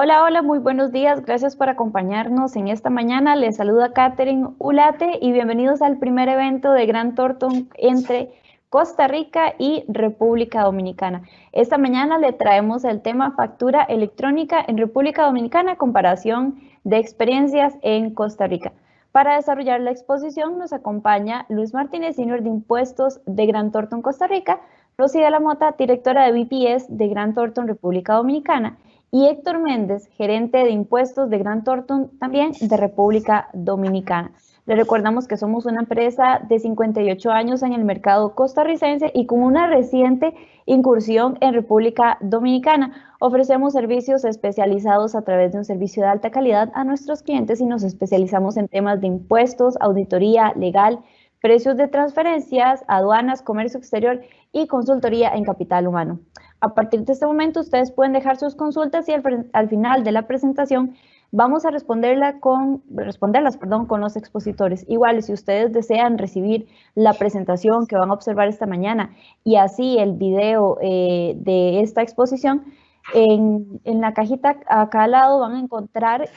Hola, hola, muy buenos días. Gracias por acompañarnos en esta mañana. Les saluda Catherine Ulate y bienvenidos al primer evento de Grant Thornton entre Costa Rica y República Dominicana. Esta mañana le traemos el tema factura electrónica en República Dominicana, comparación de experiencias en Costa Rica. Para desarrollar la exposición nos acompaña Luis Martínez, Senior de Impuestos de Grant Thornton, Costa Rica, Rosy de la Mota, directora de BPS de Grant Thornton, República Dominicana, y Héctor Méndez, gerente de impuestos de Grant Thornton, también de República Dominicana. Le recordamos que somos una empresa de 58 años en el mercado costarricense y con una reciente incursión en República Dominicana. Ofrecemos servicios especializados a través de un servicio de alta calidad a nuestros clientes y nos especializamos en temas de impuestos, auditoría legal, precios de transferencias, aduanas, comercio exterior y consultoría en capital humano. A partir de este momento, ustedes pueden dejar sus consultas y al final de la presentación vamos a responderlas con los expositores. Igual, si ustedes desean recibir la presentación que van a observar esta mañana y así el video de esta exposición, en la cajita acá al lado van a encontrar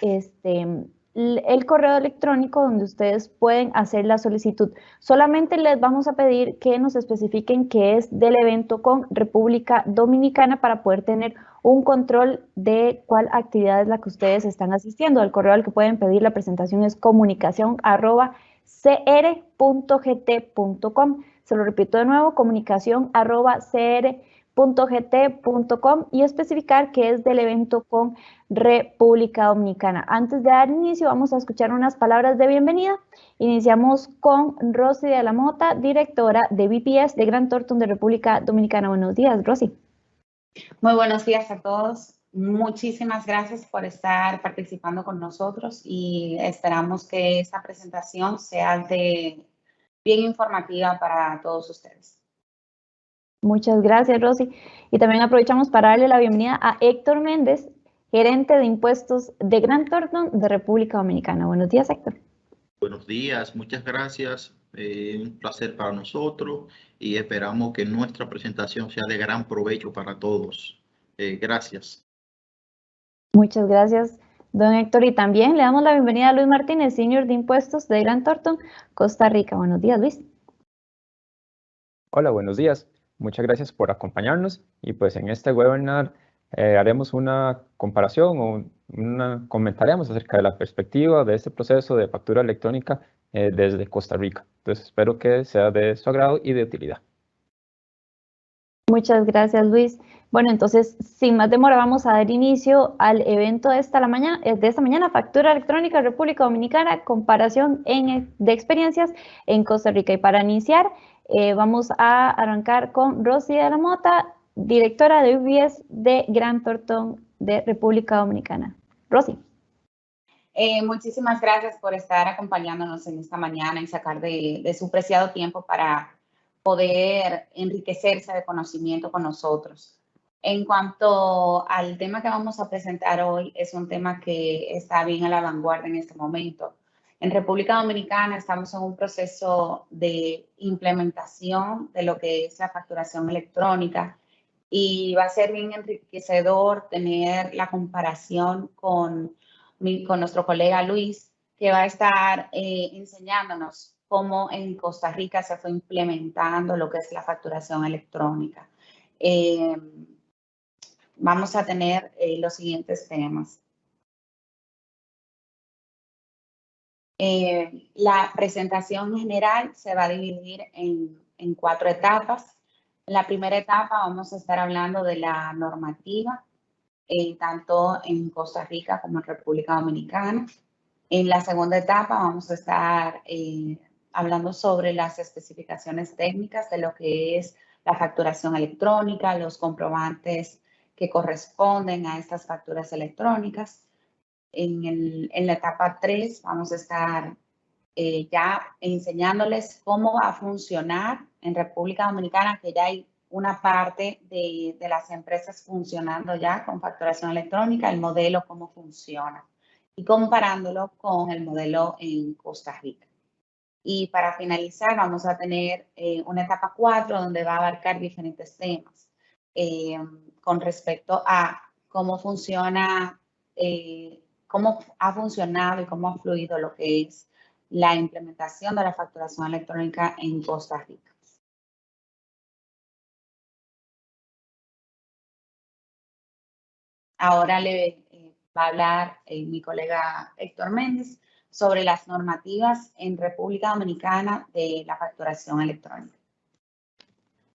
el correo electrónico donde ustedes pueden hacer la solicitud. Solamente les vamos a pedir que nos especifiquen qué es del evento con República Dominicana para poder tener un control de cuál actividad es la que ustedes están asistiendo. El correo al que pueden pedir la presentación es comunicación@cr.gt.com. Se lo repito de nuevo, comunicación@cr.gt.com y especificar que es del evento con República Dominicana. Antes de dar inicio, vamos a escuchar unas palabras de bienvenida. Iniciamos con Rosy de la Mota, directora de BPS de Grant Thornton de República Dominicana. Buenos días, Rosy. Muy buenos días a todos. Muchísimas gracias por estar participando con nosotros y esperamos que esta presentación sea bien informativa para todos ustedes. Muchas gracias, Rosy. Y también aprovechamos para darle la bienvenida a Héctor Méndez, gerente de impuestos de Grant Thornton de República Dominicana. Buenos días, Héctor. Buenos días, muchas gracias. Un placer para nosotros y esperamos que nuestra presentación sea de gran provecho para todos. Gracias. Muchas gracias, don Héctor. Y también le damos la bienvenida a Luis Martínez, Senior de Impuestos de Grant Thornton, Costa Rica. Buenos días, Luis. Hola, buenos días. Muchas gracias por acompañarnos y pues en este webinar haremos una comparación o comentaremos acerca de la perspectiva de este proceso de factura electrónica desde Costa Rica. Entonces espero que sea de su agrado y de utilidad. Muchas gracias, Luis. Bueno, entonces, sin más demora, vamos a dar inicio al evento de esta mañana, Factura Electrónica República Dominicana, comparación de experiencias en Costa Rica. Y para iniciar, vamos a arrancar con Rosy de la Mota, directora de UBS de Grant Thornton de República Dominicana. Rosy. Muchísimas gracias por estar acompañándonos en esta mañana y sacar de su preciado tiempo para poder enriquecerse de conocimiento con nosotros. En cuanto al tema que vamos a presentar hoy, es un tema que está bien a la vanguardia en este momento. En República Dominicana estamos en un proceso de implementación de lo que es la facturación electrónica y va a ser bien enriquecedor tener la comparación con nuestro colega Luis, que va a estar enseñándonos cómo en Costa Rica se fue implementando lo que es la facturación electrónica. Vamos a tener los siguientes temas. La presentación general se va a dividir en 4 etapas. En la primera etapa vamos a estar hablando de la normativa, tanto en Costa Rica como en República Dominicana. En la segunda etapa vamos a estar hablando sobre las especificaciones técnicas de lo que es la facturación electrónica, los comprobantes que corresponden a estas facturas electrónicas. En la etapa 3 vamos a estar ya enseñándoles cómo va a funcionar en República Dominicana, que ya hay una parte de las empresas funcionando ya con facturación electrónica, el modelo, cómo funciona, y comparándolo con el modelo en Costa Rica. Y para finalizar vamos a tener una etapa 4 donde va a abarcar diferentes temas con respecto a cómo funciona cómo ha funcionado y cómo ha fluido lo que es la implementación de la facturación electrónica en Costa Rica. Ahora le va a hablar mi colega Héctor Méndez sobre las normativas en República Dominicana de la facturación electrónica.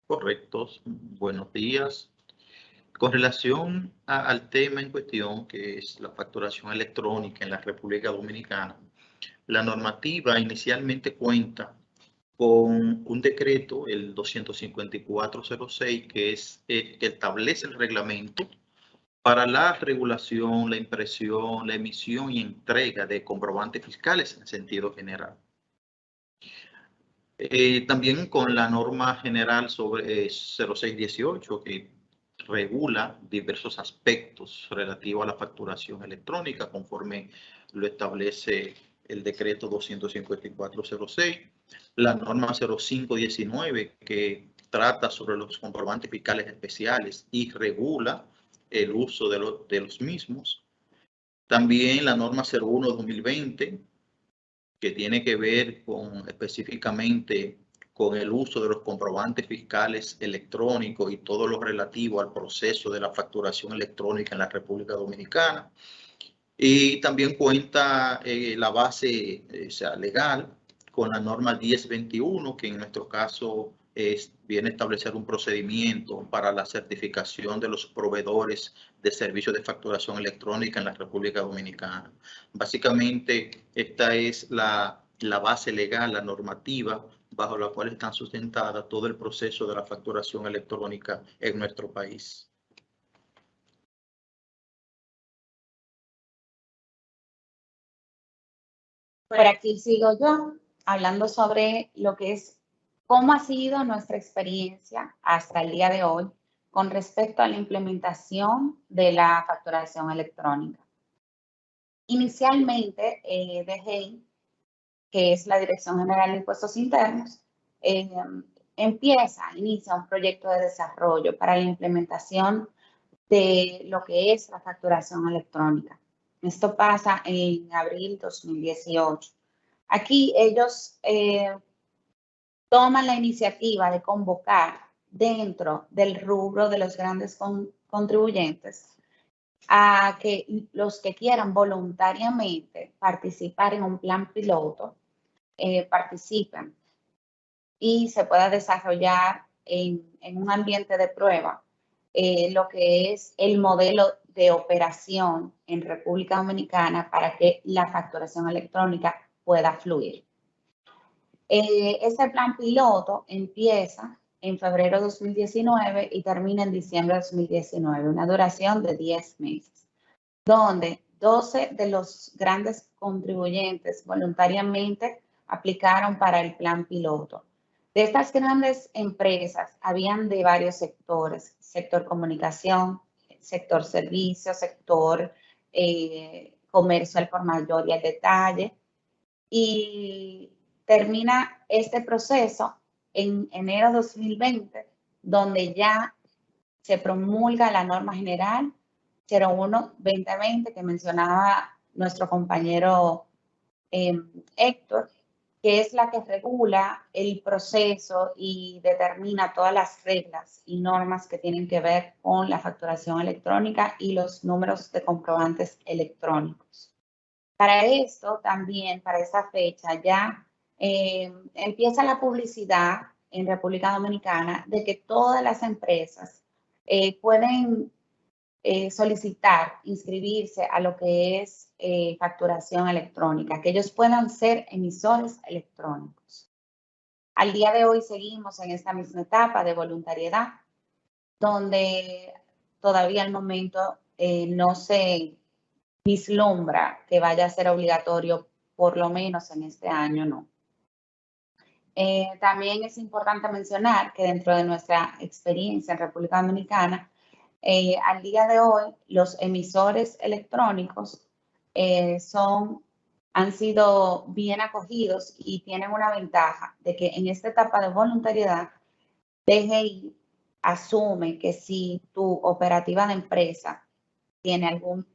Correctos. Buenos días. Con relación al tema en cuestión, que es la facturación electrónica en la República Dominicana, la normativa inicialmente cuenta con un decreto, el 25406, que es que establece el reglamento para la regulación, la impresión, la emisión y entrega de comprobantes fiscales en sentido general. También con la norma general sobre 0618, que regula diversos aspectos relativos a la facturación electrónica, conforme lo establece el decreto 25406. La norma 0519, que trata sobre los comprobantes fiscales especiales y regula el uso de los mismos. También la norma 01/2020, que tiene que ver específicamente con el uso de los comprobantes fiscales electrónicos y todo lo relativo al proceso de la facturación electrónica en la República Dominicana. Y también cuenta la base legal con la norma 1021, que en nuestro caso viene a establecer un procedimiento para la certificación de los proveedores de servicios de facturación electrónica en la República Dominicana. Básicamente, esta es la base legal, la normativa bajo la cual están sustentadas todo el proceso de la facturación electrónica en nuestro país. Por aquí sigo yo hablando sobre lo que es cómo ha sido nuestra experiencia hasta el día de hoy con respecto a la implementación de la facturación electrónica. Inicialmente, DGI, que es la Dirección General de Impuestos Internos, inicia un proyecto de desarrollo para la implementación de lo que es la facturación electrónica. Esto pasa en abril 2018. Aquí ellos toman la iniciativa de convocar dentro del rubro de los grandes contribuyentes a que los que quieran voluntariamente participar en un plan piloto participen y se pueda desarrollar en un ambiente de prueba lo que es el modelo de operación en República Dominicana para que la facturación electrónica pueda fluir. Este plan piloto empieza en febrero de 2019 y termina en diciembre de 2019, una duración de 10 meses, donde 12 de los grandes contribuyentes voluntariamente aplicaron para el plan piloto. De estas grandes empresas, habían de varios sectores: sector comunicación, sector servicios, sector comercio al por mayor y al detalle. Y termina este proceso en enero de 2020, donde ya se promulga la norma general 01/2020 que mencionaba nuestro compañero Héctor, que es la que regula el proceso y determina todas las reglas y normas que tienen que ver con la facturación electrónica y los números de comprobantes electrónicos. Para esto también, para esa fecha, ya empieza la publicidad en República Dominicana de que todas las empresas pueden solicitar, inscribirse a lo que es facturación electrónica, que ellos puedan ser emisores electrónicos. Al día de hoy seguimos en esta misma etapa de voluntariedad, donde todavía al momento no se vislumbra que vaya a ser obligatorio, por lo menos en este año no. También es importante mencionar que dentro de nuestra experiencia en República Dominicana, al día de hoy, los emisores electrónicos han sido bien acogidos y tienen una ventaja de que en esta etapa de voluntariedad, DGI asume que si tu operativa de empresa tiene algún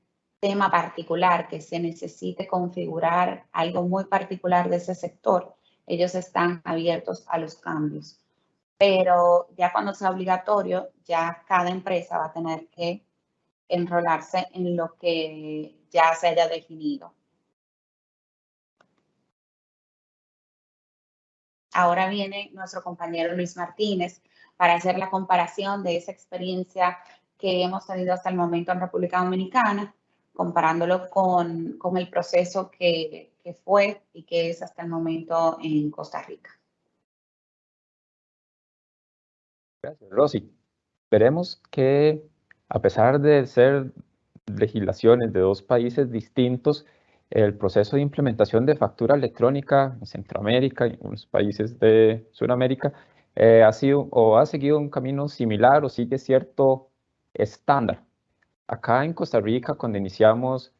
tema particular que se necesite configurar algo muy particular de ese sector, ellos están abiertos a los cambios. Pero ya cuando sea obligatorio, ya cada empresa va a tener que enrolarse en lo que ya se haya definido. Ahora viene nuestro compañero Luis Martínez para hacer la comparación de esa experiencia que hemos tenido hasta el momento en República Dominicana, comparándolo con el proceso que fue y que es hasta el momento en Costa Rica. Gracias, Rosy. Veremos que a pesar de ser legislaciones de dos países distintos, el proceso de implementación de factura electrónica en Centroamérica y en los países de Sudamérica ha seguido un camino similar o sigue cierto estándar. Acá en Costa Rica, cuando iniciamos,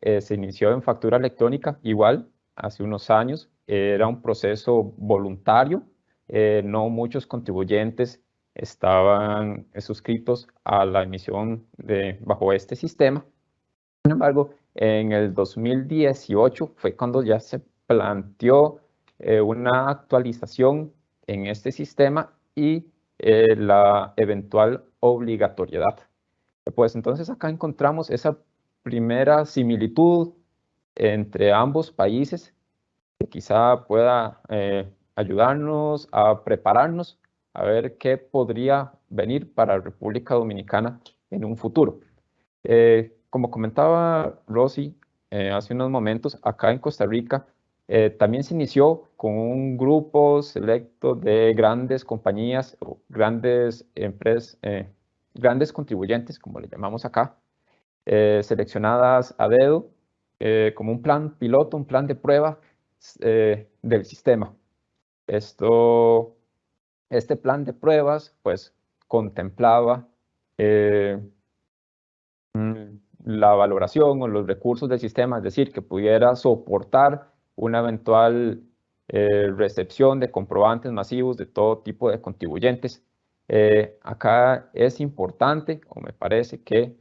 se inició en factura electrónica, igual, hace unos años, era un proceso voluntario, no muchos contribuyentes estaban suscritos a la emisión bajo este sistema. Sin embargo, en el 2018 fue cuando ya se planteó una actualización en este sistema y la eventual obligatoriedad. Pues entonces acá encontramos esa primera similitud entre ambos países que quizá pueda ayudarnos a prepararnos a ver qué podría venir para República Dominicana en un futuro. Como comentaba Rosy hace unos momentos, acá en Costa Rica también se inició con un grupo selecto de grandes compañías o grandes empresas, grandes contribuyentes, como le llamamos acá, seleccionadas a dedo como un plan piloto, un plan de prueba del sistema. Este plan de pruebas pues contemplaba la valoración o los recursos del sistema, es decir, que pudiera soportar una eventual recepción de comprobantes masivos de todo tipo de contribuyentes. Acá es importante, o me parece que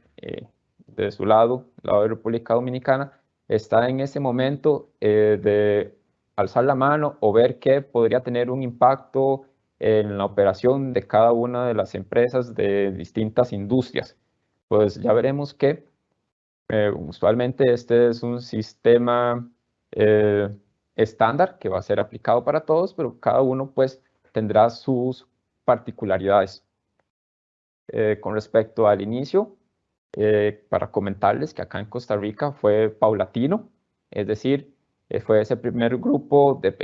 de su lado, el lado de República Dominicana, está en ese momento de alzar la mano o ver qué podría tener un impacto en la operación de cada una de las empresas de distintas industrias. Pues ya veremos que usualmente este es un sistema estándar que va a ser aplicado para todos, pero cada uno pues tendrá sus particularidades. Con respecto al inicio, para comentarles que acá en Costa Rica fue paulatino, es decir, fue ese primer grupo de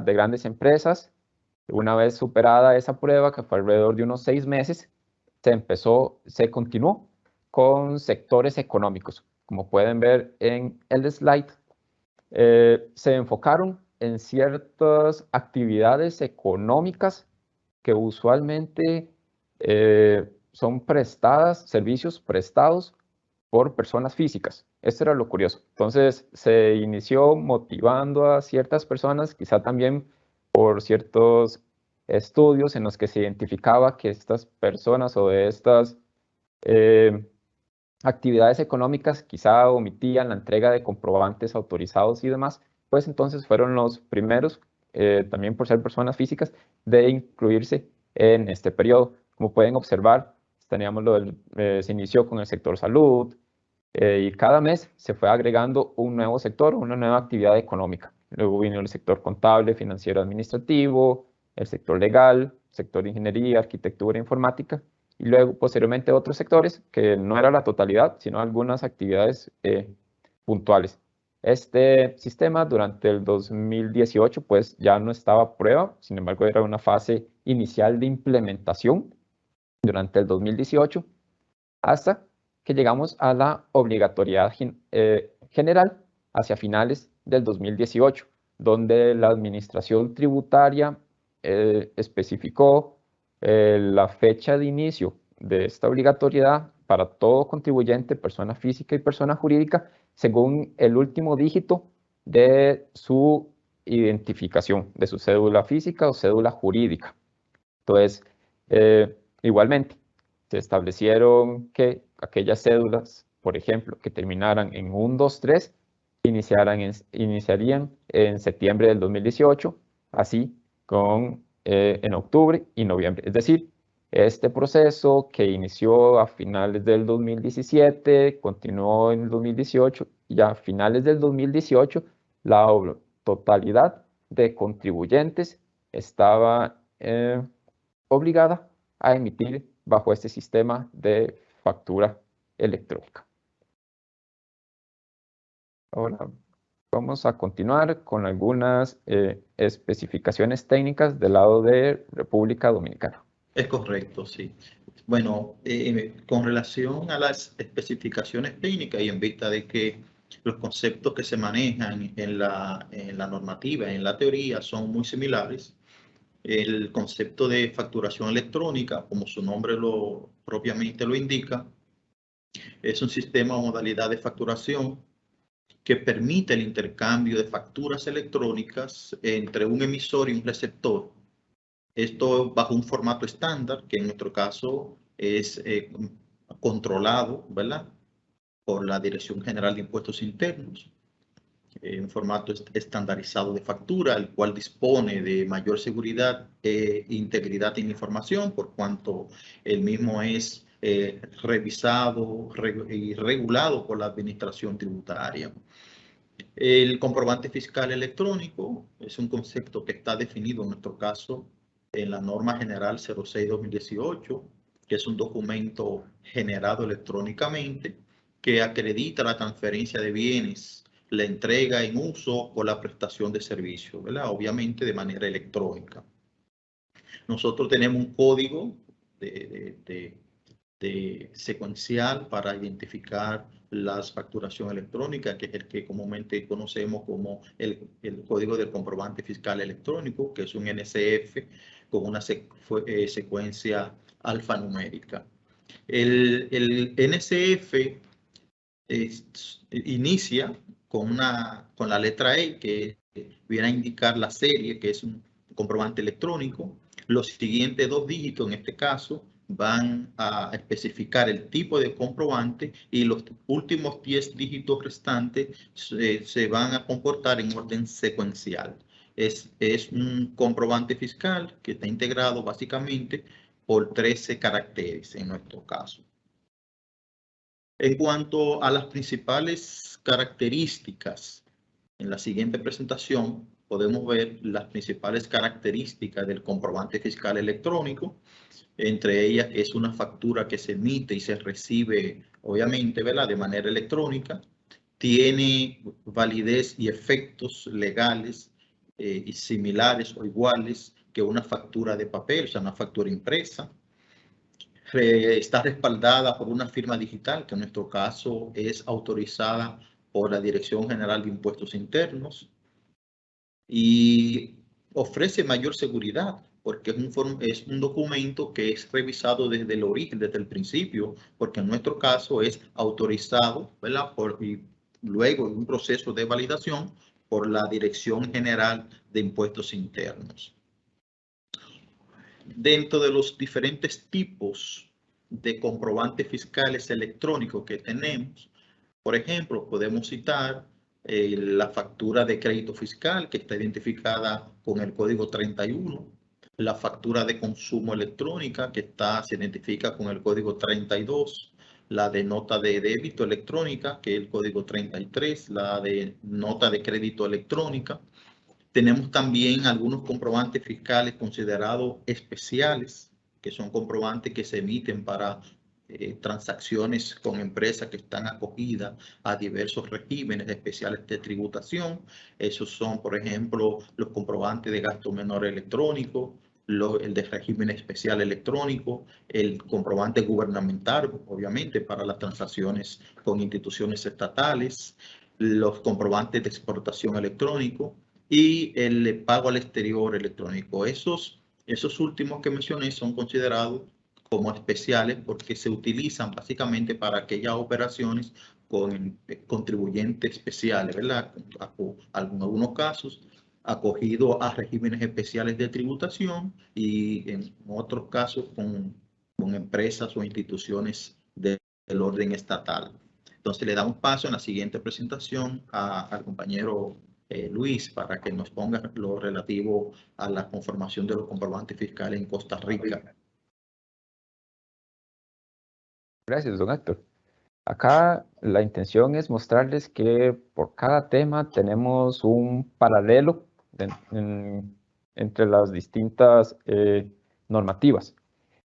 grandes empresas. Una vez superada esa prueba, que fue alrededor de unos 6 meses, se continuó con sectores económicos. Como pueden ver en el slide, se enfocaron en ciertas actividades económicas que usualmente son servicios prestados por personas físicas. Esto era lo curioso. Entonces se inició motivando a ciertas personas, quizá también por ciertos estudios en los que se identificaba que estas personas o de estas actividades económicas quizá omitían la entrega de comprobantes autorizados y demás, pues entonces fueron los primeros, también por ser personas físicas, de incluirse en este periodo. Como pueden observar, se inició con el sector salud y cada mes se fue agregando un nuevo sector, una nueva actividad económica. Luego vino el sector contable, financiero, administrativo, el sector legal, sector de ingeniería, arquitectura, informática, y luego posteriormente otros sectores que no era la totalidad, sino algunas actividades puntuales. Este sistema durante el 2018 pues ya no estaba a prueba, sin embargo era una fase inicial de implementación durante el 2018 hasta que llegamos a la obligatoriedad general hacia finales del 2018, donde la administración tributaria especificó la fecha de inicio de esta obligatoriedad para todo contribuyente, persona física y persona jurídica, según el último dígito de su identificación, de su cédula física o cédula jurídica. Entonces, igualmente, se establecieron que aquellas cédulas por ejemplo, que terminaran en 1, 2, 3, iniciarían en septiembre del 2018, así en octubre y noviembre. Es decir, este proceso que inició a finales del 2017, continuó en el 2018 y a finales del 2018 la totalidad de contribuyentes estaba obligada a emitir bajo este sistema de factura electrónica. Ahora vamos a continuar con algunas especificaciones técnicas del lado de República Dominicana. Es correcto, sí. Bueno, con relación a las especificaciones técnicas y en vista de que los conceptos que se manejan en la normativa, en la teoría, son muy similares, el concepto de facturación electrónica, como su nombre propiamente lo indica, es un sistema o modalidad de facturación que permite el intercambio de facturas electrónicas entre un emisor y un receptor. Esto bajo un formato estándar, que en nuestro caso es controlado, ¿verdad?, por la Dirección General de Impuestos Internos, un formato estandarizado de factura, el cual dispone de mayor seguridad e integridad en información, por cuanto el mismo es revisado y regulado por la Administración Tributaria. El comprobante fiscal electrónico es un concepto que está definido en nuestro caso en la norma general 06-2018, que es un documento generado electrónicamente que acredita la transferencia de bienes, la entrega en uso o la prestación de servicios, ¿verdad? Obviamente de manera electrónica. Nosotros tenemos un código de secuencial para identificar las facturación electrónica, que es el que comúnmente conocemos como el código del comprobante fiscal electrónico, que es un NCF con una secuencia alfanumérica. El NCF inicia con la letra E, que viene a indicar la serie, que es un comprobante electrónico. Los siguientes 2 dígitos, en este caso, van a especificar el tipo de comprobante y los últimos 10 dígitos restantes se van a comportar en orden secuencial. Es un comprobante fiscal que está integrado básicamente por 13 caracteres en nuestro caso. En cuanto a las principales características, en la siguiente presentación podemos ver las principales características del comprobante fiscal electrónico. Entre ellas es una factura que se emite y se recibe, obviamente, ¿verdad?, de manera electrónica. Tiene validez y efectos legales y similares o iguales que una factura de papel, o sea, una factura impresa. Está respaldada por una firma digital, que en nuestro caso es autorizada por la Dirección General de Impuestos Internos, y ofrece mayor seguridad porque es un documento que es revisado desde el origen, desde el principio, porque en nuestro caso es autorizado, ¿verdad?, y luego de un proceso de validación por la Dirección General de Impuestos Internos. Dentro de los diferentes tipos de comprobantes fiscales electrónicos que tenemos, por ejemplo, podemos citar la factura de crédito fiscal, que está identificada con el código 31, la factura de consumo electrónica, que se identifica con el código 32, la de nota de débito electrónica, que es el código 33, la de nota de crédito electrónica. Tenemos también algunos comprobantes fiscales considerados especiales, que son comprobantes que se emiten para transacciones con empresas que están acogidas a diversos regímenes especiales de tributación. Esos son, por ejemplo, los comprobantes de gasto menor electrónico, el de régimen especial electrónico, el comprobante gubernamental, obviamente, para las transacciones con instituciones estatales, los comprobantes de exportación electrónico y el pago al exterior electrónico. Esos últimos que mencioné son considerados como especiales porque se utilizan básicamente para aquellas operaciones con contribuyentes especiales, ¿verdad? En algunos casos acogidos a regímenes especiales de tributación y en otros casos con empresas o instituciones del orden estatal. Entonces le damos paso en la siguiente presentación al compañero Luis para que nos ponga lo relativo a la conformación de los comprobantes fiscales en Costa Rica. Gracias, don Héctor. Acá la intención es mostrarles que por cada tema tenemos un paralelo entre las distintas normativas.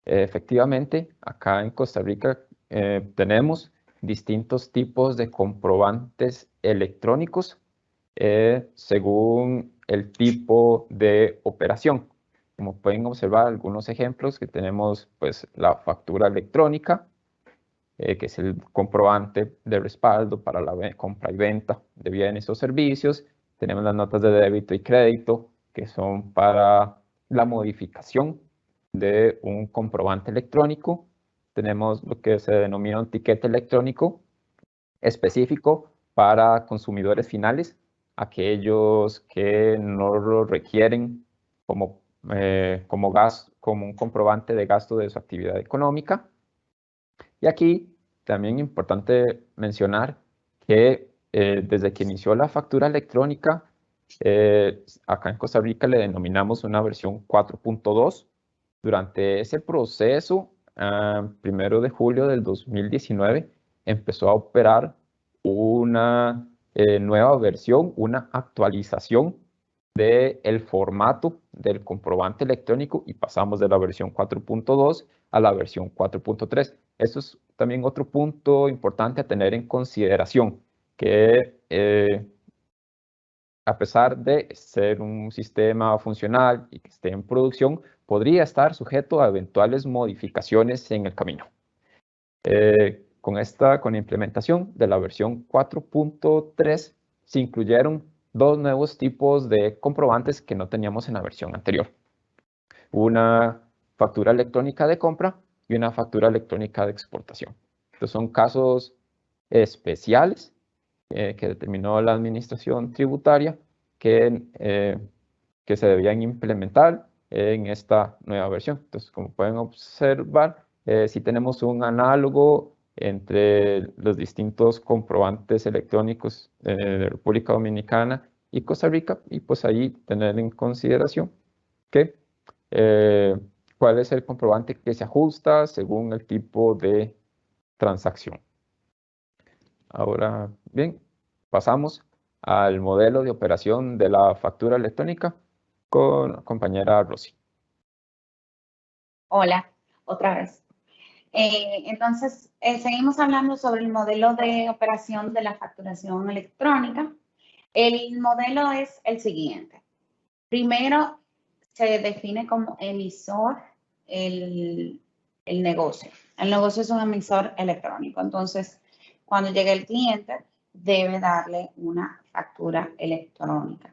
Efectivamente, acá en Costa Rica tenemos distintos tipos de comprobantes electrónicos según el tipo de operación. Como pueden observar algunos ejemplos que tenemos, pues la factura electrónica, que es el comprobante de respaldo para la compra y venta de bienes o servicios. Tenemos las notas de débito y crédito, que son para la modificación de un comprobante electrónico. Tenemos lo que se denomina un tiquete electrónico específico para consumidores finales, aquellos que no lo requieren como un comprobante de gasto de su actividad económica. Y aquí también es importante mencionar que desde que inició la factura electrónica, acá en Costa Rica le denominamos una versión 4.2. Durante ese proceso, 1 de julio del 2019, empezó a operar una nueva versión, una actualización del formato del comprobante electrónico y pasamos de la versión 4.2 a la versión 4.3. Esto es también otro punto importante a tener en consideración, que a pesar de ser un sistema funcional y que esté en producción, podría estar sujeto a eventuales modificaciones en el camino. Con la implementación de la versión 4.3 se incluyeron dos nuevos tipos de comprobantes que no teníamos en la versión anterior. Una factura electrónica de compra y una factura electrónica de exportación. Estos son casos especiales que determinó la administración tributaria que se debían implementar en esta nueva versión. Entonces, como pueden observar, sí tenemos un análogo entre los distintos comprobantes electrónicos de República Dominicana y Costa Rica, y pues ahí tener en consideración que cuál es el comprobante que se ajusta según el tipo de transacción. Ahora bien, pasamos al modelo de operación de la factura electrónica con la compañera Rosy. Hola, otra vez. Entonces, seguimos hablando sobre el modelo de operación de la facturación electrónica. El modelo es el siguiente. Primero, se define como emisor el negocio. El negocio es un emisor electrónico. Entonces, cuando llegue el cliente, debe darle una factura electrónica.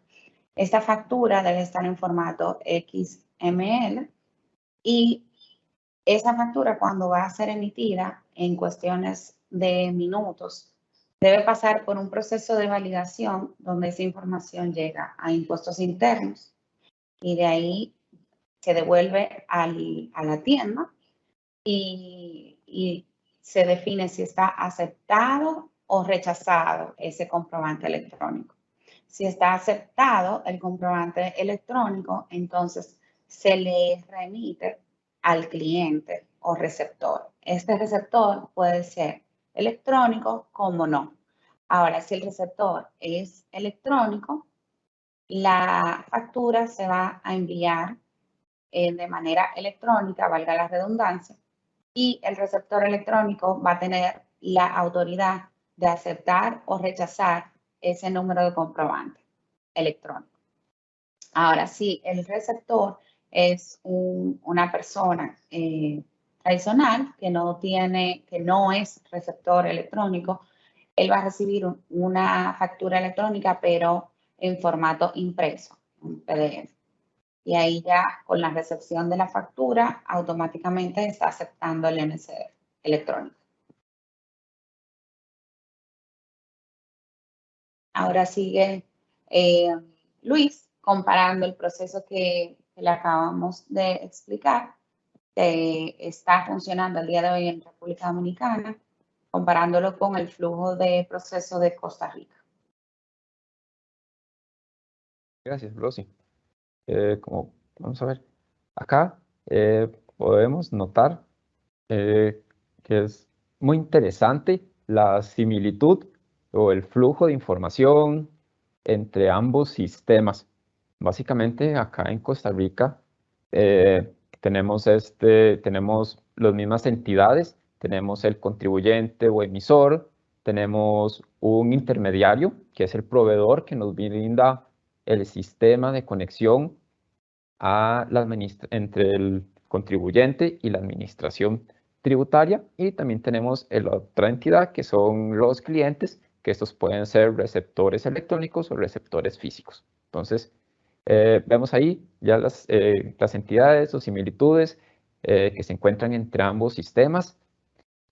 Esta factura debe estar en formato XML y esa factura, cuando va a ser emitida en cuestiones de minutos, debe pasar por un proceso de validación donde esa información llega a impuestos internos y de ahí se devuelve a la tienda y se define si está aceptado o rechazado ese comprobante electrónico. Si está aceptado el comprobante electrónico, entonces se le remite al cliente o receptor. Este receptor puede ser electrónico como no. Ahora, si el receptor es electrónico, la factura se va a enviar de manera electrónica, valga la redundancia, y el receptor electrónico va a tener la autoridad de aceptar o rechazar ese número de comprobante electrónico. Ahora, si el receptor es una persona tradicional que no es receptor electrónico, él va a recibir una factura electrónica, pero en formato impreso, un PDF. Y ahí ya con la recepción de la factura automáticamente está aceptando el MCR electrónico. Ahora sigue Luis comparando el proceso que le acabamos de explicar, que está funcionando el día de hoy en República Dominicana comparándolo con el flujo de proceso de Costa Rica. Gracias, Rosy. Como vamos a ver, acá podemos notar que es muy interesante la similitud o el flujo de información entre ambos sistemas. Básicamente, acá en Costa Rica tenemos las mismas entidades, tenemos el contribuyente o emisor, tenemos un intermediario, que es el proveedor que nos brinda el sistema de conexión entre el contribuyente y la administración tributaria, y también tenemos la otra entidad que son los clientes, que estos pueden ser receptores electrónicos o receptores físicos. Entonces, vemos ahí ya las entidades o similitudes que se encuentran entre ambos sistemas.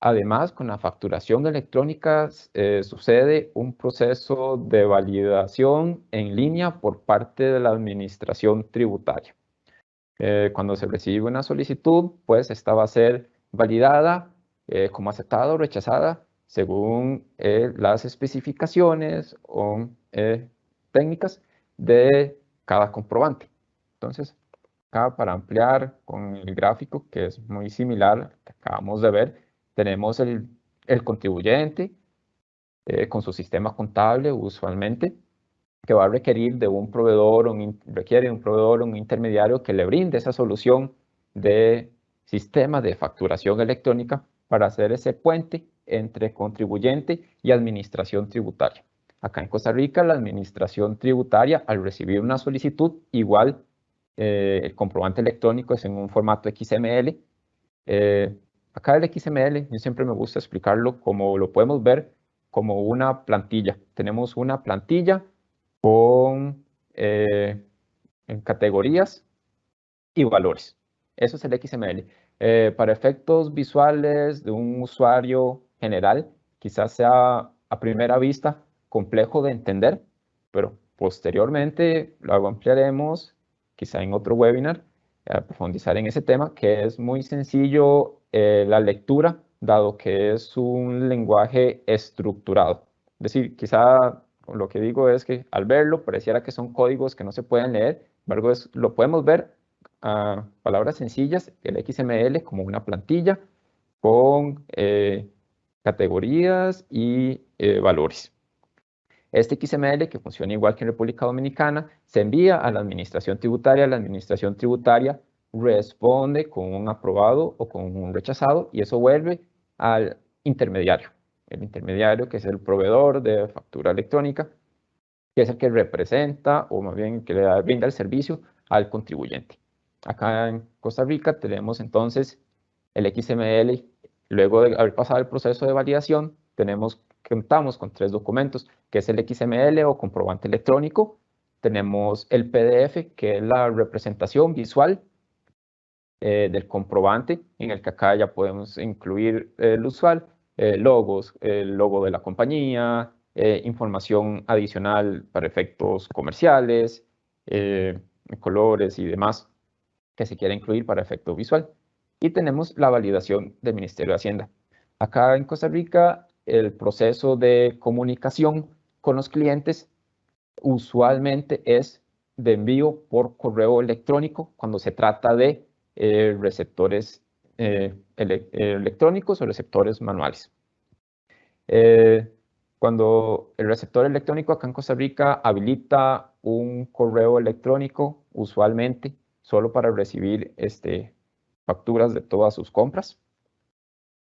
Además, con la facturación electrónica sucede un proceso de validación en línea por parte de la administración tributaria. Cuando se recibe una solicitud, pues esta va a ser validada como aceptada o rechazada según las especificaciones o técnicas de cada comprobante. Entonces, acá para ampliar con el gráfico, que es muy similar al que acabamos de ver, tenemos el contribuyente con su sistema contable usualmente, que va a requerir de un proveedor, requiere de un proveedor o un intermediario que le brinde esa solución de sistema de facturación electrónica para hacer ese puente entre contribuyente y administración tributaria. Acá en Costa Rica, la administración tributaria, al recibir una solicitud, igual el comprobante electrónico es en un formato XML. Acá el XML, yo siempre me gusta explicarlo como lo podemos ver como una plantilla. Tenemos una plantilla con en categorías y valores. Eso es el XML. Para efectos visuales de un usuario general, quizás sea a primera vista complejo de entender, pero posteriormente lo ampliaremos, quizá en otro webinar, a profundizar en ese tema, que es muy sencillo la lectura, dado que es un lenguaje estructurado. Es decir, quizá lo que digo es que al verlo pareciera que son códigos que no se pueden leer, sin embargo lo podemos ver a palabras sencillas, el XML como una plantilla con categorías y valores. Este XML, que funciona igual que en República Dominicana, se envía a la administración tributaria responde con un aprobado o con un rechazado, y eso vuelve al intermediario. El intermediario, que es el proveedor de factura electrónica, que es el que representa, o más bien que le brinda el servicio al contribuyente. Acá en Costa Rica tenemos entonces el XML. Luego de haber pasado el proceso de validación, contamos con 3 documentos, que es el XML o comprobante electrónico. Tenemos el PDF, que es la representación visual del comprobante, en el que acá ya podemos incluir el usual, logos, el logo de la compañía, información adicional para efectos comerciales, colores y demás que se quiera incluir para efecto visual. Y tenemos la validación del Ministerio de Hacienda. Acá en Costa Rica, el proceso de comunicación con los clientes usualmente es de envío por correo electrónico cuando se trata de receptores electrónicos o receptores manuales. Cuando el receptor electrónico acá en Costa Rica habilita un correo electrónico, usualmente solo para recibir facturas de todas sus compras,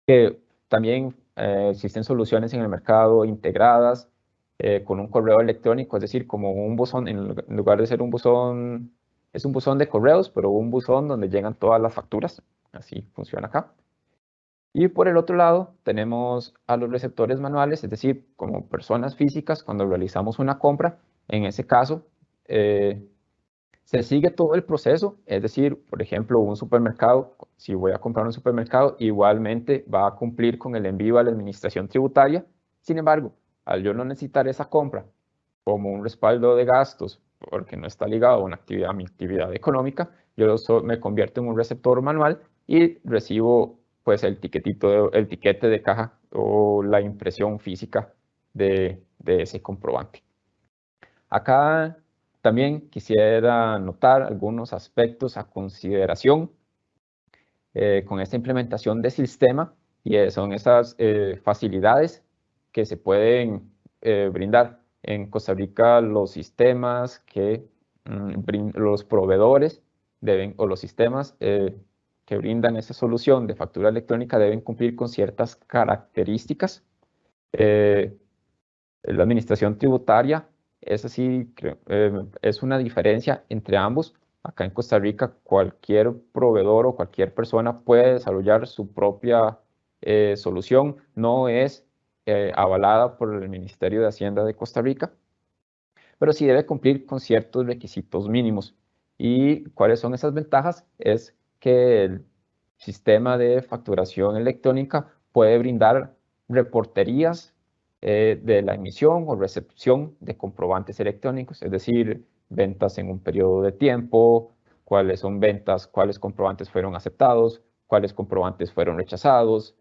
que también existen soluciones en el mercado integradas con un correo electrónico, es decir, como un buzón, en lugar de ser un buzón, es un buzón de correos, pero un buzón donde llegan todas las facturas. Así funciona acá. Y por el otro lado, tenemos a los receptores manuales, es decir, como personas físicas, cuando realizamos una compra, en ese caso, se sigue todo el proceso, es decir, por ejemplo, un supermercado, si voy a comprar un supermercado, igualmente va a cumplir con el envío a la administración tributaria. Sin embargo, al yo no necesitar esa compra como un respaldo de gastos, porque no está ligado a mi actividad económica, yo me convierto en un receptor manual y recibo pues el tiquete de caja o la impresión física de ese comprobante. Acá también quisiera notar algunos aspectos a consideración con esta implementación de sistema, y son esas facilidades que se pueden brindar. En Costa Rica, los sistemas que los proveedores deben, o los sistemas que brindan esa solución de factura electrónica deben cumplir con ciertas características. La administración tributaria, esa sí, es una diferencia entre ambos. Acá en Costa Rica, cualquier proveedor o cualquier persona puede desarrollar su propia solución. No es avalada por el Ministerio de Hacienda de Costa Rica, pero sí debe cumplir con ciertos requisitos mínimos. ¿Y cuáles son esas ventajas? Es que el sistema de facturación electrónica puede brindar reporterías de la emisión o recepción de comprobantes electrónicos, es decir, ventas en un periodo de tiempo, cuáles son ventas, cuáles comprobantes fueron aceptados, cuáles comprobantes fueron rechazados,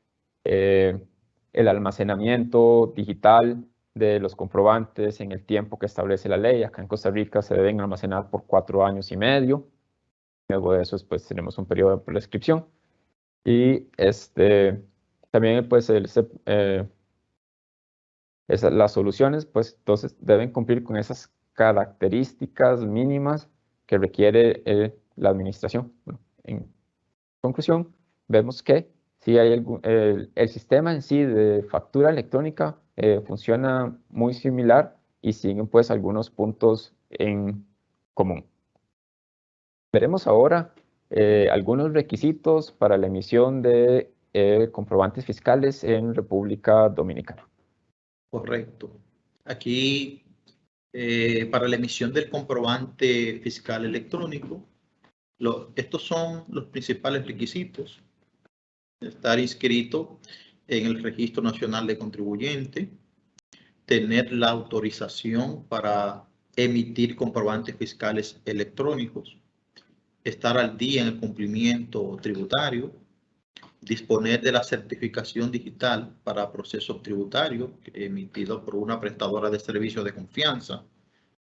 el almacenamiento digital de los comprobantes en el tiempo que establece la ley. Acá en Costa Rica se deben almacenar por 4 años y medio. Luego de eso, pues, tenemos un periodo de prescripción. Y también, pues, las soluciones, pues, entonces deben cumplir con esas características mínimas que requiere la administración. Bueno, en conclusión, vemos que sí hay el sistema en sí de factura electrónica funciona muy similar y siguen, pues, algunos puntos en común. Veremos ahora algunos requisitos para la emisión de comprobantes fiscales en República Dominicana. Correcto. Aquí, para la emisión del comprobante fiscal electrónico, estos son los principales requisitos. Estar inscrito en el Registro Nacional de Contribuyentes, tener la autorización para emitir comprobantes fiscales electrónicos, estar al día en el cumplimiento tributario, disponer de la certificación digital para procesos tributarios emitido por una prestadora de servicios de confianza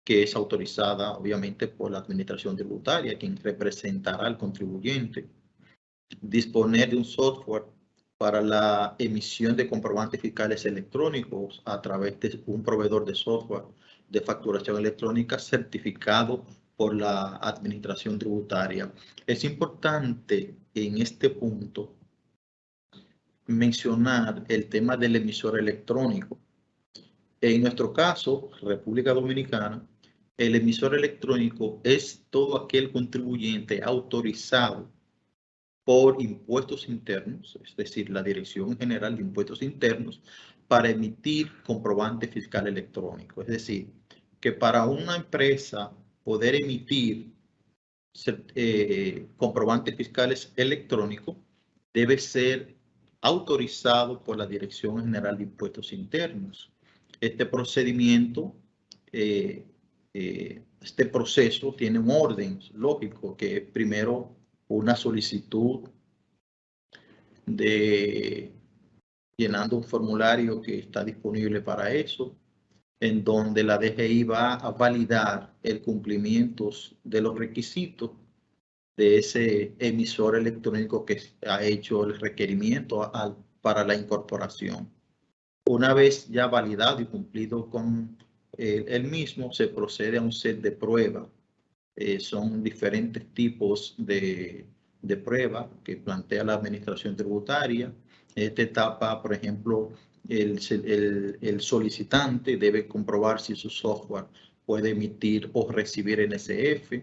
que es autorizada obviamente por la Administración Tributaria, quien representará al contribuyente, disponer de un software para la emisión de comprobantes fiscales electrónicos a través de un proveedor de software de facturación electrónica certificado por la Administración Tributaria. Es importante en este punto mencionar el tema del emisor electrónico. En nuestro caso, República Dominicana, el emisor electrónico es todo aquel contribuyente autorizado por impuestos internos, es decir, la Dirección General de Impuestos Internos, para emitir comprobante fiscal electrónico. Es decir, que para una empresa poder emitir comprobantes fiscales electrónicos debe ser autorizado por la Dirección General de Impuestos Internos. Este procedimiento, este proceso tiene un orden lógico, que es primero una solicitud de llenando un formulario que está disponible para eso, en donde la DGI va a validar el cumplimiento de los requisitos de ese emisor electrónico que ha hecho el requerimiento para la incorporación. Una vez ya validado y cumplido con el mismo, se procede a un set de pruebas. Son diferentes tipos de pruebas que plantea la Administración Tributaria. Esta etapa, por ejemplo, el solicitante debe comprobar si su software puede emitir o recibir NSF.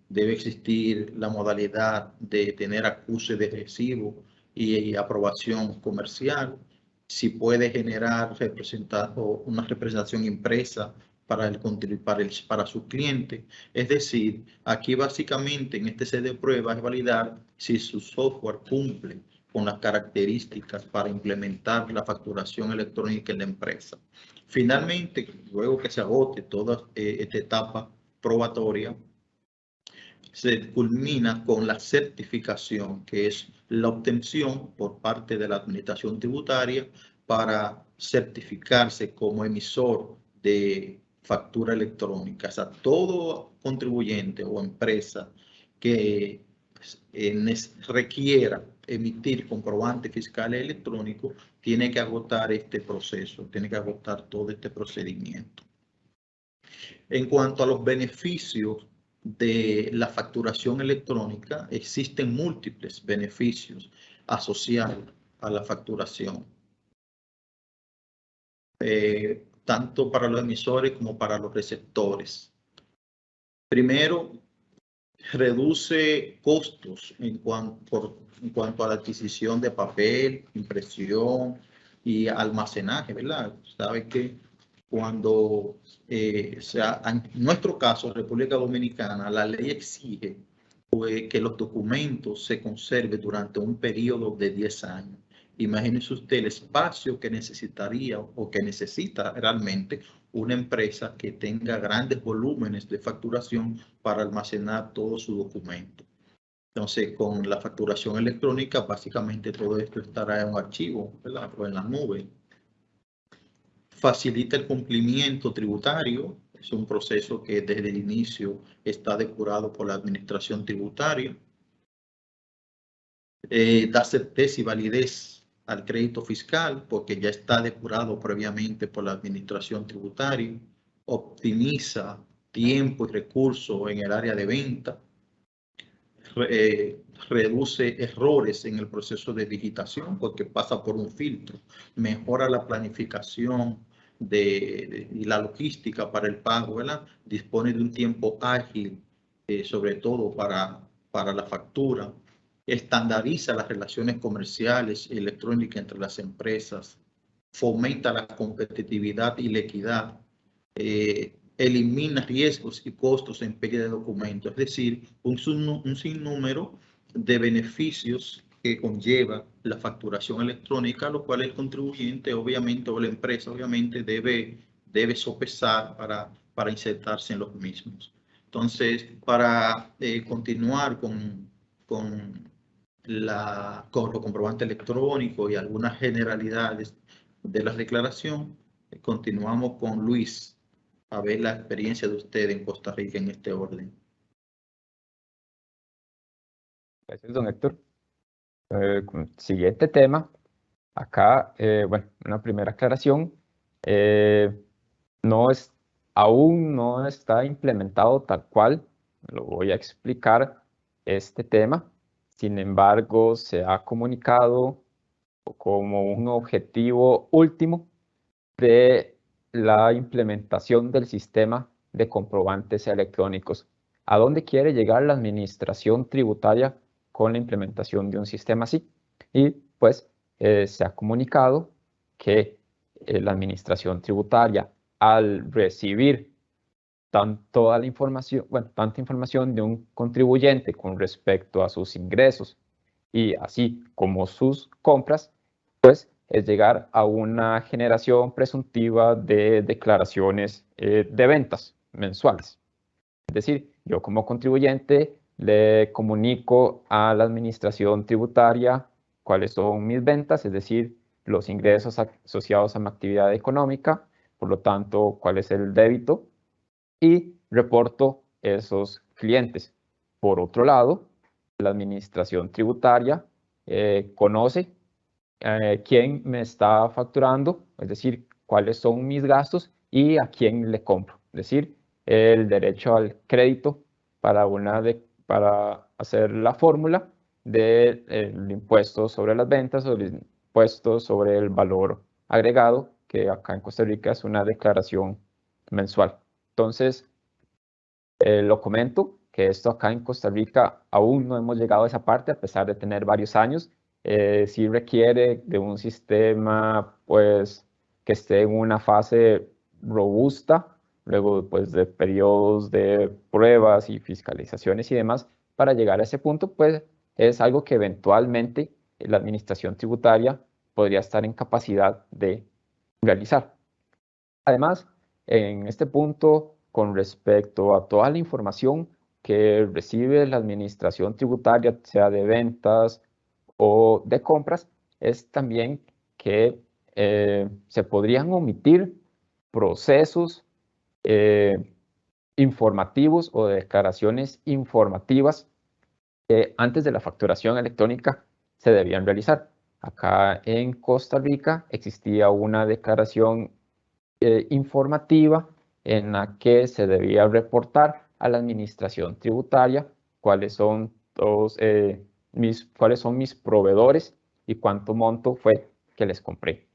Debe existir la modalidad de tener acuse de recibo y aprobación comercial. Si puede generar una representación impresa para su cliente. Es decir, aquí básicamente en este set de pruebas es validar si su software cumple con las características para implementar la facturación electrónica en la empresa. Finalmente, luego que se agote toda esta etapa probatoria, se culmina con la certificación, que es la obtención por parte de la Administración Tributaria para certificarse como emisor de factura electrónica. O sea, todo contribuyente o empresa que requiera emitir comprobante fiscal electrónico tiene que agotar este proceso, tiene que agotar todo este procedimiento. En cuanto a los beneficios de la facturación electrónica, existen múltiples beneficios asociados a la facturación, tanto para los emisores como para los receptores. Primero, reduce costos en cuanto a la adquisición de papel, impresión y almacenaje, ¿verdad? Sabe que cuando, en nuestro caso, República Dominicana, la ley exige que los documentos se conserven durante un periodo de 10 años. Imagínese usted el espacio que necesitaría o que necesita realmente una empresa que tenga grandes volúmenes de facturación para almacenar todo su documento. Entonces, con la facturación electrónica, básicamente todo esto estará en un archivo, ¿verdad? O en la nube. Facilita el cumplimiento tributario. Es un proceso que desde el inicio está depurado por la Administración Tributaria. Da certeza y validez al crédito fiscal porque ya está depurado previamente por la Administración Tributaria. Optimiza tiempo y recursos en el área de venta. Reduce errores en el proceso de digitación porque pasa por un filtro. Mejora la planificación y la logística para el pago, ¿verdad? Dispone de un tiempo ágil, sobre todo para la factura. Estandariza las relaciones comerciales y electrónicas entre las empresas. Fomenta la competitividad y la equidad. Elimina riesgos y costos en pérdida de documentos, es decir, un sinnúmero de beneficios que conlleva la facturación electrónica, lo cual el contribuyente, obviamente, o la empresa, obviamente, debe sopesar para insertarse en los mismos. Entonces, para continuar con los comprobantes electrónicos y algunas generalidades de la declaración, continuamos con Luis a ver la experiencia de usted en Costa Rica en este orden. Gracias, don Héctor. Siguiente tema. Acá, bueno, una primera aclaración. Aún no está implementado tal cual. Lo voy a explicar este tema. Sin embargo, se ha comunicado como un objetivo último de la implementación del sistema de comprobantes electrónicos. ¿A dónde quiere llegar la administración tributaria con la implementación de un sistema así? Y pues se ha comunicado que la administración tributaria, al recibir tanta información de un contribuyente con respecto a sus ingresos y así como sus compras, pues es llegar a una generación presuntiva de declaraciones de ventas mensuales. Es decir, yo como contribuyente le comunico a la administración tributaria cuáles son mis ventas, es decir, los ingresos asociados a mi actividad económica, por lo tanto, cuál es el débito, y reporto esos clientes. Por otro lado, la administración tributaria conoce quién me está facturando, es decir, cuáles son mis gastos y a quién le compro. Es decir, el derecho al crédito para hacer la fórmula del impuesto sobre las ventas o el impuesto sobre el valor agregado, que acá en Costa Rica es una declaración mensual. Entonces, lo comento que esto acá en Costa Rica aún no hemos llegado a esa parte, a pesar de tener varios años. Sí requiere de un sistema pues, que esté en una fase robusta, luego pues, de periodos de pruebas y fiscalizaciones y demás, para llegar a ese punto, pues es algo que eventualmente la administración tributaria podría estar en capacidad de realizar. Además, en este punto, con respecto a toda la información que recibe la administración tributaria, sea de ventas o de compras, es también que se podrían omitir procesos informativos o declaraciones informativas que antes de la facturación electrónica se debían realizar. Acá en Costa Rica existía una declaración informativa en la que se debía reportar a la administración tributaria cuáles son mis proveedores y cuánto monto fue que les compré.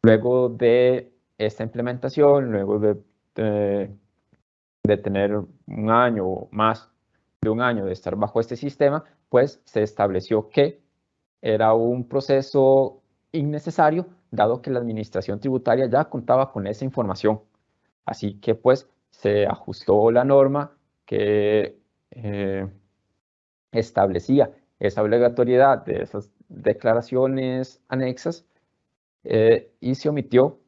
Luego de esta implementación, luego de tener un año o más de un año de estar bajo este sistema, pues se estableció que era un proceso innecesario, dado que la administración tributaria ya contaba con esa información. Así que pues se ajustó la norma que establecía esa obligatoriedad de esas declaraciones anexas y se omitió.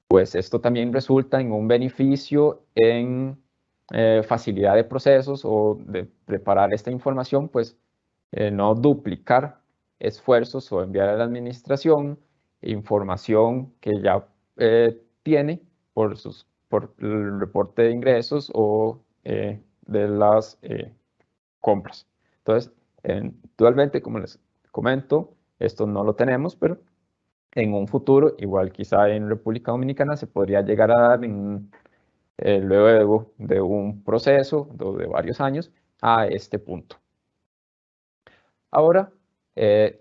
Pues esto también resulta en un beneficio en facilidad de procesos o de preparar esta información, pues no duplicar esfuerzos o enviar a la administración información que ya tiene por el reporte de ingresos o de las compras. Entonces, actualmente, como les comento, esto no lo tenemos, pero en un futuro, igual quizá en República Dominicana, se podría llegar a dar luego de un proceso de varios años a este punto. Ahora,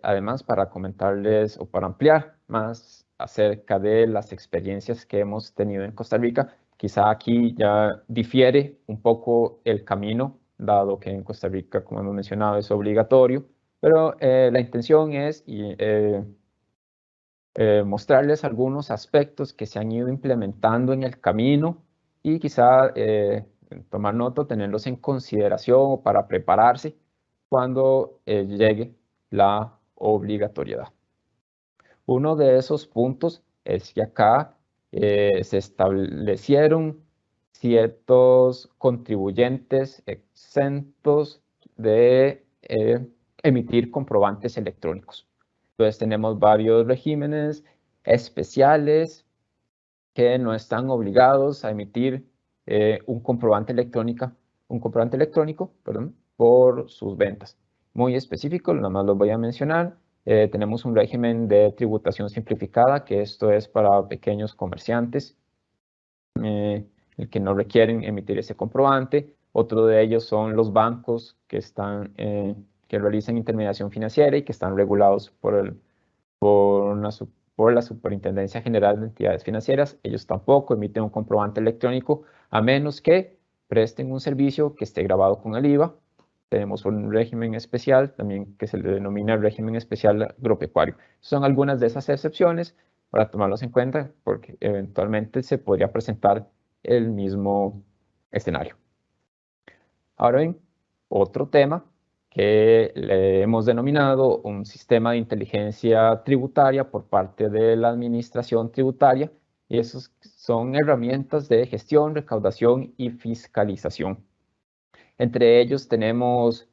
además, para comentarles o para ampliar más acerca de las experiencias que hemos tenido en Costa Rica, quizá aquí ya difiere un poco el camino, dado que en Costa Rica, como hemos mencionado, es obligatorio, pero la intención es mostrarles algunos aspectos que se han ido implementando en el camino y quizá tomar nota, tenerlos en consideración para prepararse cuando llegue la obligatoriedad. Uno de esos puntos es que acá se establecieron ciertos contribuyentes exentos de emitir comprobantes electrónicos. Entonces tenemos varios regímenes especiales que no están obligados a emitir un comprobante electrónico, por sus ventas. Muy específico, nada más lo voy a mencionar. Tenemos un régimen de tributación simplificada, que esto es para pequeños comerciantes, el que no requieren emitir ese comprobante. Otro de ellos son los bancos que realizan intermediación financiera y que están regulados por la Superintendencia General de Entidades Financieras. Ellos tampoco emiten un comprobante electrónico a menos que presten un servicio que esté grabado con el IVA. Tenemos un régimen especial también que se le denomina régimen especial agropecuario. Son algunas de esas excepciones para tomarlos en cuenta porque eventualmente se podría presentar el mismo escenario. Ahora bien, otro tema que le hemos denominado un sistema de inteligencia tributaria por parte de la administración tributaria, y esos son herramientas de gestión, recaudación y fiscalización. Entre ellos tenemos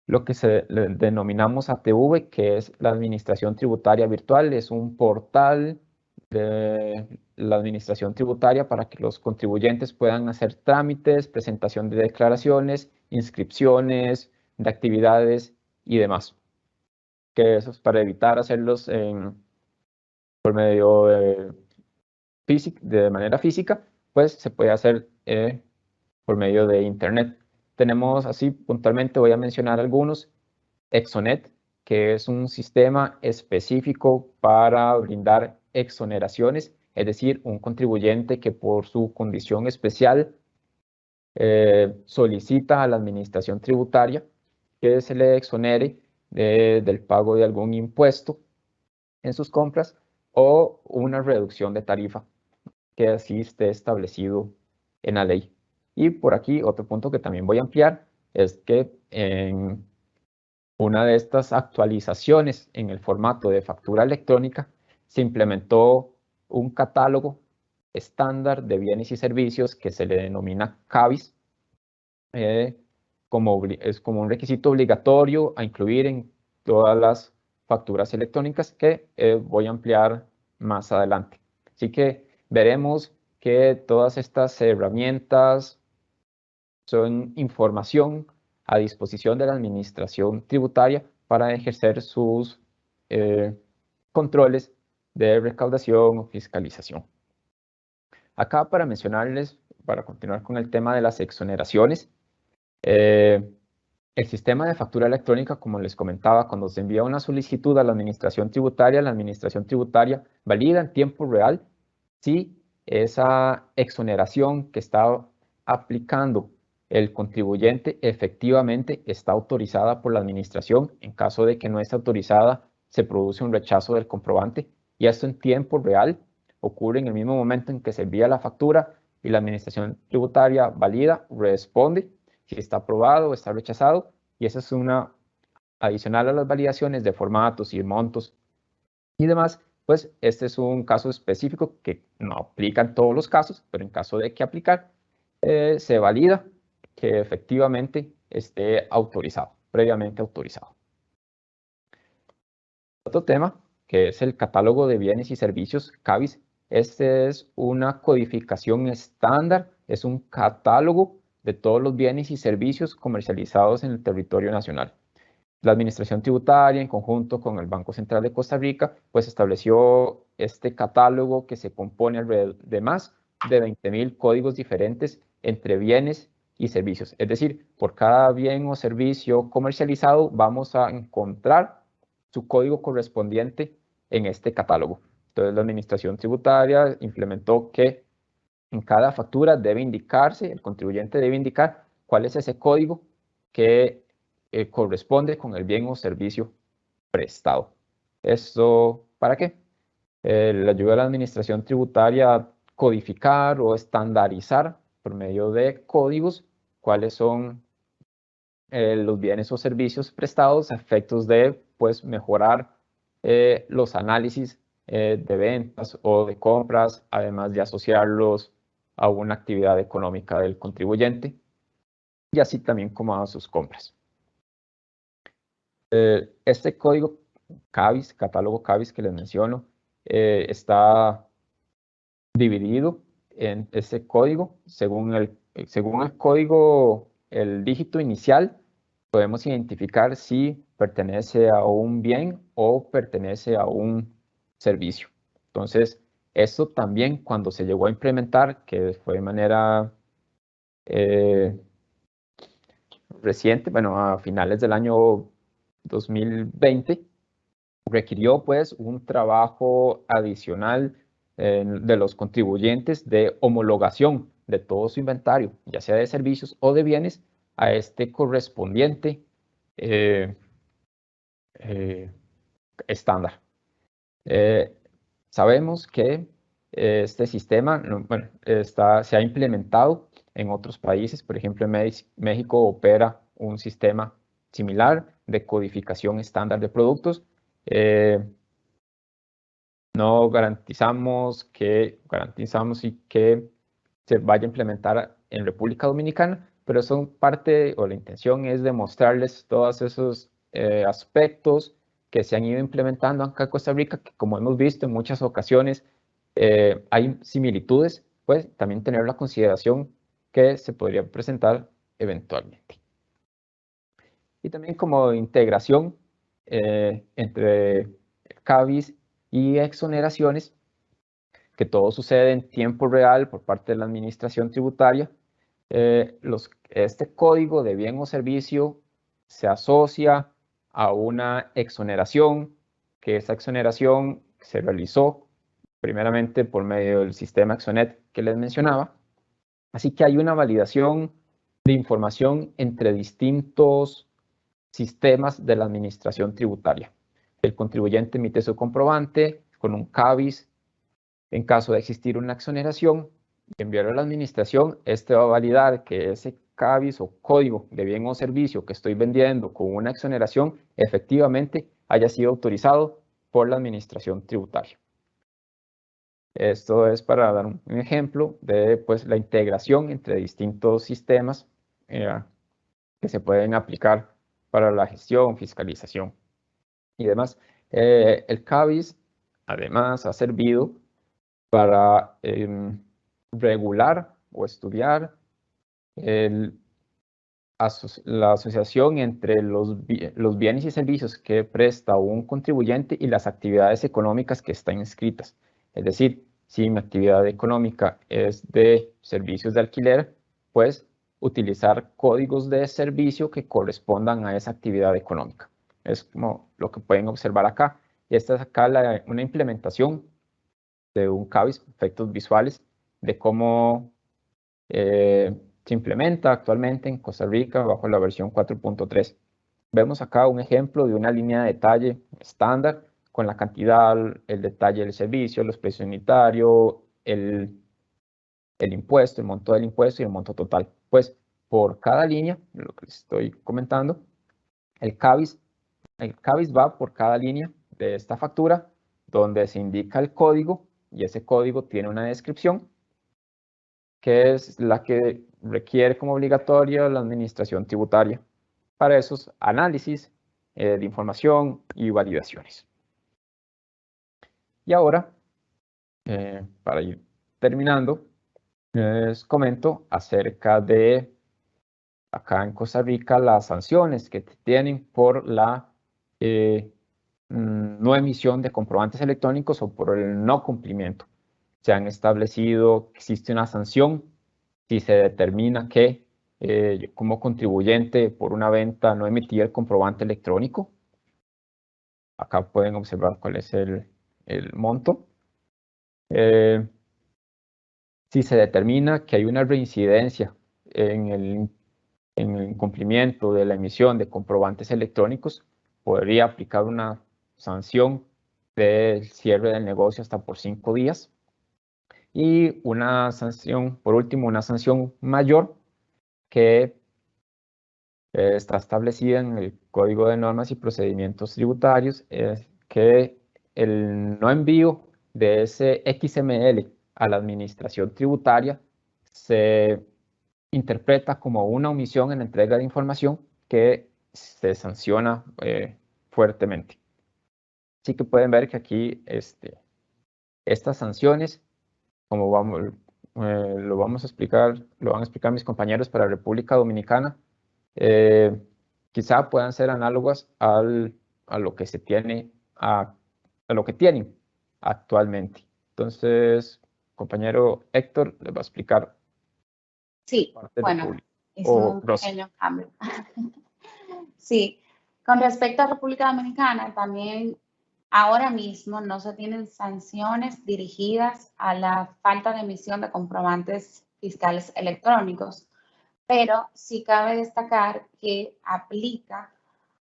lo que le denominamos ATV, que es la Administración Tributaria Virtual. Es un portal de la Administración Tributaria para que los contribuyentes puedan hacer trámites, presentación de declaraciones, inscripciones de actividades y demás. Que eso es para evitar hacerlos por medio de manera física, pues se puede hacer por medio de Internet. Tenemos así, puntualmente voy a mencionar algunos. Exonet, que es un sistema específico para brindar exoneraciones, es decir, un contribuyente que por su condición especial solicita a la administración tributaria que se le exonere del pago de algún impuesto en sus compras o una reducción de tarifa que así esté establecido en la ley. Y por aquí otro punto que también voy a ampliar es que en una de estas actualizaciones en el formato de factura electrónica se implementó un catálogo estándar de bienes y servicios que se le denomina CABIS, es como un requisito obligatorio a incluir en todas las facturas electrónicas que voy a ampliar más adelante. Así que veremos que todas estas herramientas son información a disposición de la administración tributaria para ejercer sus controles de recaudación o fiscalización. Acá para mencionarles, para continuar con el tema de las exoneraciones, el sistema de factura electrónica, como les comentaba, cuando se envía una solicitud a la administración tributaria valida en tiempo real si esa exoneración que está aplicando el contribuyente efectivamente está autorizada por la administración. En caso de que no esté autorizada, se produce un rechazo del comprobante y esto en tiempo real ocurre en el mismo momento en que se envía la factura y la administración tributaria valida, responde si está aprobado o está rechazado, y esa es una adicional a las validaciones de formatos y montos y demás. Pues este es un caso específico que no aplica en todos los casos, pero en caso de que aplicar, se valida que efectivamente esté autorizado, previamente autorizado. Otro tema, que es el catálogo de bienes y servicios, CABIS. Este es una codificación estándar, es un catálogo de todos los bienes y servicios comercializados en el territorio nacional. La Administración Tributaria, en conjunto con el Banco Central de Costa Rica, pues estableció este catálogo que se compone de más de 20.000 códigos diferentes entre bienes y servicios. Es decir, por cada bien o servicio comercializado vamos a encontrar su código correspondiente en este catálogo. Entonces, la Administración Tributaria implementó que en cada factura debe indicarse, el contribuyente debe indicar cuál es ese código que corresponde con el bien o servicio prestado. ¿Esto para qué? Le ayuda a la administración tributaria a codificar o estandarizar por medio de códigos cuáles son los bienes o servicios prestados a efectos de pues, mejorar los análisis de ventas o de compras, además de asociarlos a una actividad económica del contribuyente y así también como a sus compras. Este código CABIS, catálogo CABIS que les menciono, está dividido en ese código. Según el código, el dígito inicial, podemos identificar si pertenece a un bien o pertenece a un servicio. Entonces, esto también cuando se llegó a implementar, que fue de manera reciente, bueno, a finales del año 2020, requirió pues un trabajo adicional de los contribuyentes de homologación de todo su inventario, ya sea de servicios o de bienes, a este correspondiente estándar. Sabemos que este sistema bueno, se ha implementado en otros países. Por ejemplo, en México opera un sistema similar de codificación estándar de productos. No garantizamos que se vaya a implementar en República Dominicana, pero son parte, o la intención es demostrarles todos esos aspectos que se han ido implementando acá en Costa Rica, que como hemos visto en muchas ocasiones hay similitudes, pues también tener la consideración que se podría presentar eventualmente. Y también como integración entre CABIS y exoneraciones, que todo sucede en tiempo real por parte de la administración tributaria. Este código de bien o servicio se asocia a una exoneración, que esa exoneración se realizó primeramente por medio del sistema Exonet que les mencionaba. Así que hay una validación de información entre distintos sistemas de la administración tributaria. El contribuyente emite su comprobante con un CABIS. En caso de existir una exoneración, enviarlo a la administración, este va a validar que ese CABIS o código de bien o servicio que estoy vendiendo con una exoneración efectivamente haya sido autorizado por la administración tributaria. Esto es para dar un ejemplo de pues, la integración entre distintos sistemas que se pueden aplicar para la gestión, fiscalización y demás. El CABIS además ha servido para regular o estudiar la asociación entre los bienes y servicios que presta un contribuyente y las actividades económicas que están inscritas. Es decir, si mi actividad económica es de servicios de alquiler, pues utilizar códigos de servicio que correspondan a esa actividad económica. Es como lo que pueden observar acá. Y esta es acá una implementación de un CABIS, efectos visuales, de cómo se implementa actualmente en Costa Rica bajo la versión 4.3. Vemos acá un ejemplo de una línea de detalle estándar con la cantidad, el detalle del servicio, los precios unitarios, el impuesto, el monto del impuesto y el monto total. Pues por cada línea, lo que les estoy comentando, el CABIS va por cada línea de esta factura donde se indica el código y ese código tiene una descripción que es la que requiere como obligatoria la administración tributaria para esos análisis de información y validaciones. Y ahora, para ir terminando, les comento acerca de, acá en Costa Rica, las sanciones que tienen por la no emisión de comprobantes electrónicos o por el no cumplimiento. Se han establecido que existe una sanción si se determina que como contribuyente por una venta no emití el comprobante electrónico. Acá pueden observar cuál es el monto. Si se determina que hay una reincidencia en el incumplimiento de la emisión de comprobantes electrónicos, podría aplicar una sanción del cierre del negocio hasta por 5 días. Y una sanción, por último, una sanción mayor que está establecida en el Código de Normas y Procedimientos Tributarios, es que el no envío de ese XML a la administración tributaria se interpreta como una omisión en la entrega de información que se sanciona fuertemente. Así que pueden ver que aquí estas sanciones, como lo van a explicar mis compañeros para República Dominicana, quizá puedan ser análogas a lo que se tiene, a lo que tienen actualmente. Entonces, compañero Héctor les va a explicar. Sí, bueno, hicimos un pequeño cambio. Sí, con respecto a República Dominicana, también ahora mismo no se tienen sanciones dirigidas a la falta de emisión de comprobantes fiscales electrónicos, pero sí cabe destacar que aplica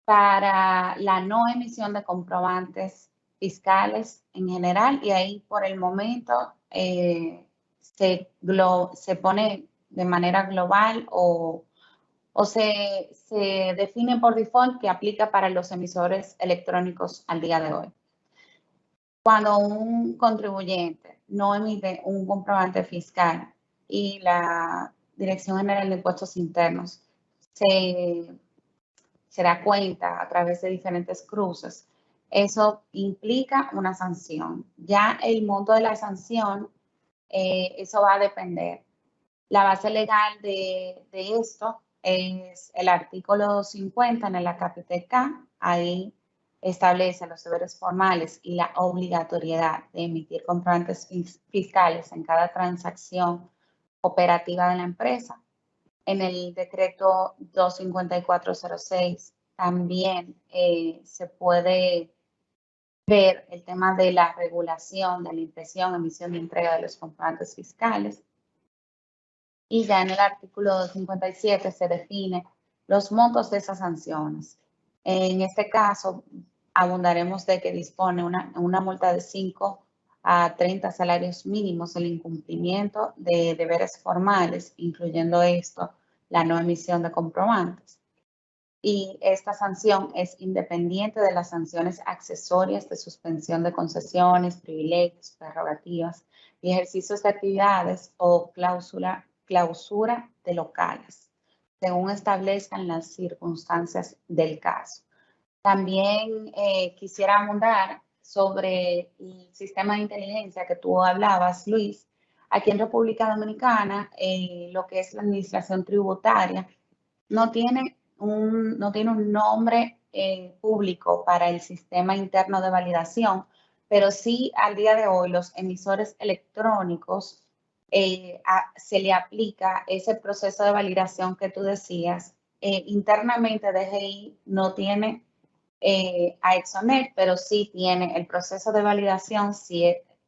para la no emisión de comprobantes fiscales en general, y ahí por el momento se pone de manera global o se define por default que aplica para los emisores electrónicos al día de hoy. Cuando un contribuyente no emite un comprobante fiscal y la Dirección General de Impuestos Internos se da cuenta a través de diferentes cruces, eso implica una sanción. Ya el monto de la sanción, eso va a depender. La base legal de esto es el artículo 50 en el acápite K. Ahí establece los deberes formales y la obligatoriedad de emitir comprobantes fiscales en cada transacción operativa de la empresa. En el decreto 25406 también se puede ver el tema de la regulación de la impresión, emisión y entrega de los comprobantes fiscales. Y ya en el artículo 257 se define los montos de esas sanciones. En este caso, abundaremos de que dispone una multa de 5 a 30 salarios mínimos el incumplimiento de deberes formales, incluyendo esto, la no emisión de comprobantes. Y esta sanción es independiente de las sanciones accesorias de suspensión de concesiones, privilegios, prerrogativas y ejercicios de actividades o clausura de locales. según establezcan las circunstancias del caso. También quisiera abundar sobre el sistema de inteligencia que tú hablabas, Luis. Aquí en República Dominicana, lo que es la administración tributaria no tiene un nombre público para el sistema interno de validación, pero sí al día de hoy los emisores electrónicos se le aplica ese proceso de validación que tú decías. Internamente DGI no tiene a Exonet, pero sí tiene el proceso de validación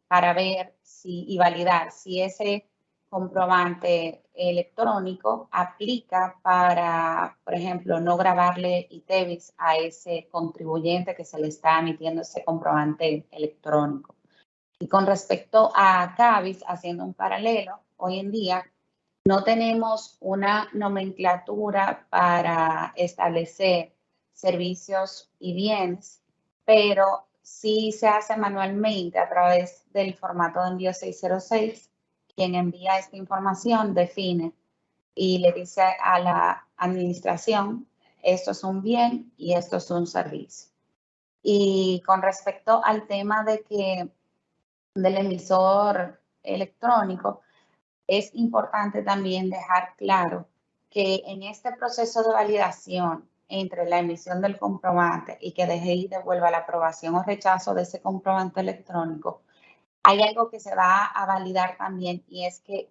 para ver y validar si ese comprobante electrónico aplica para, por ejemplo, no grabarle ITEVIS a ese contribuyente que se le está emitiendo ese comprobante electrónico. Y con respecto a CABIS, haciendo un paralelo, hoy en día no tenemos una nomenclatura para establecer servicios y bienes, pero sí se hace manualmente a través del formato de envío 606. Quien envía esta información define y le dice a la administración, esto es un bien y esto es un servicio. Y con respecto al tema del emisor electrónico, es importante también dejar claro que en este proceso de validación entre la emisión del comprobante y que DGI devuelva la aprobación o rechazo de ese comprobante electrónico, hay algo que se va a validar también, y es que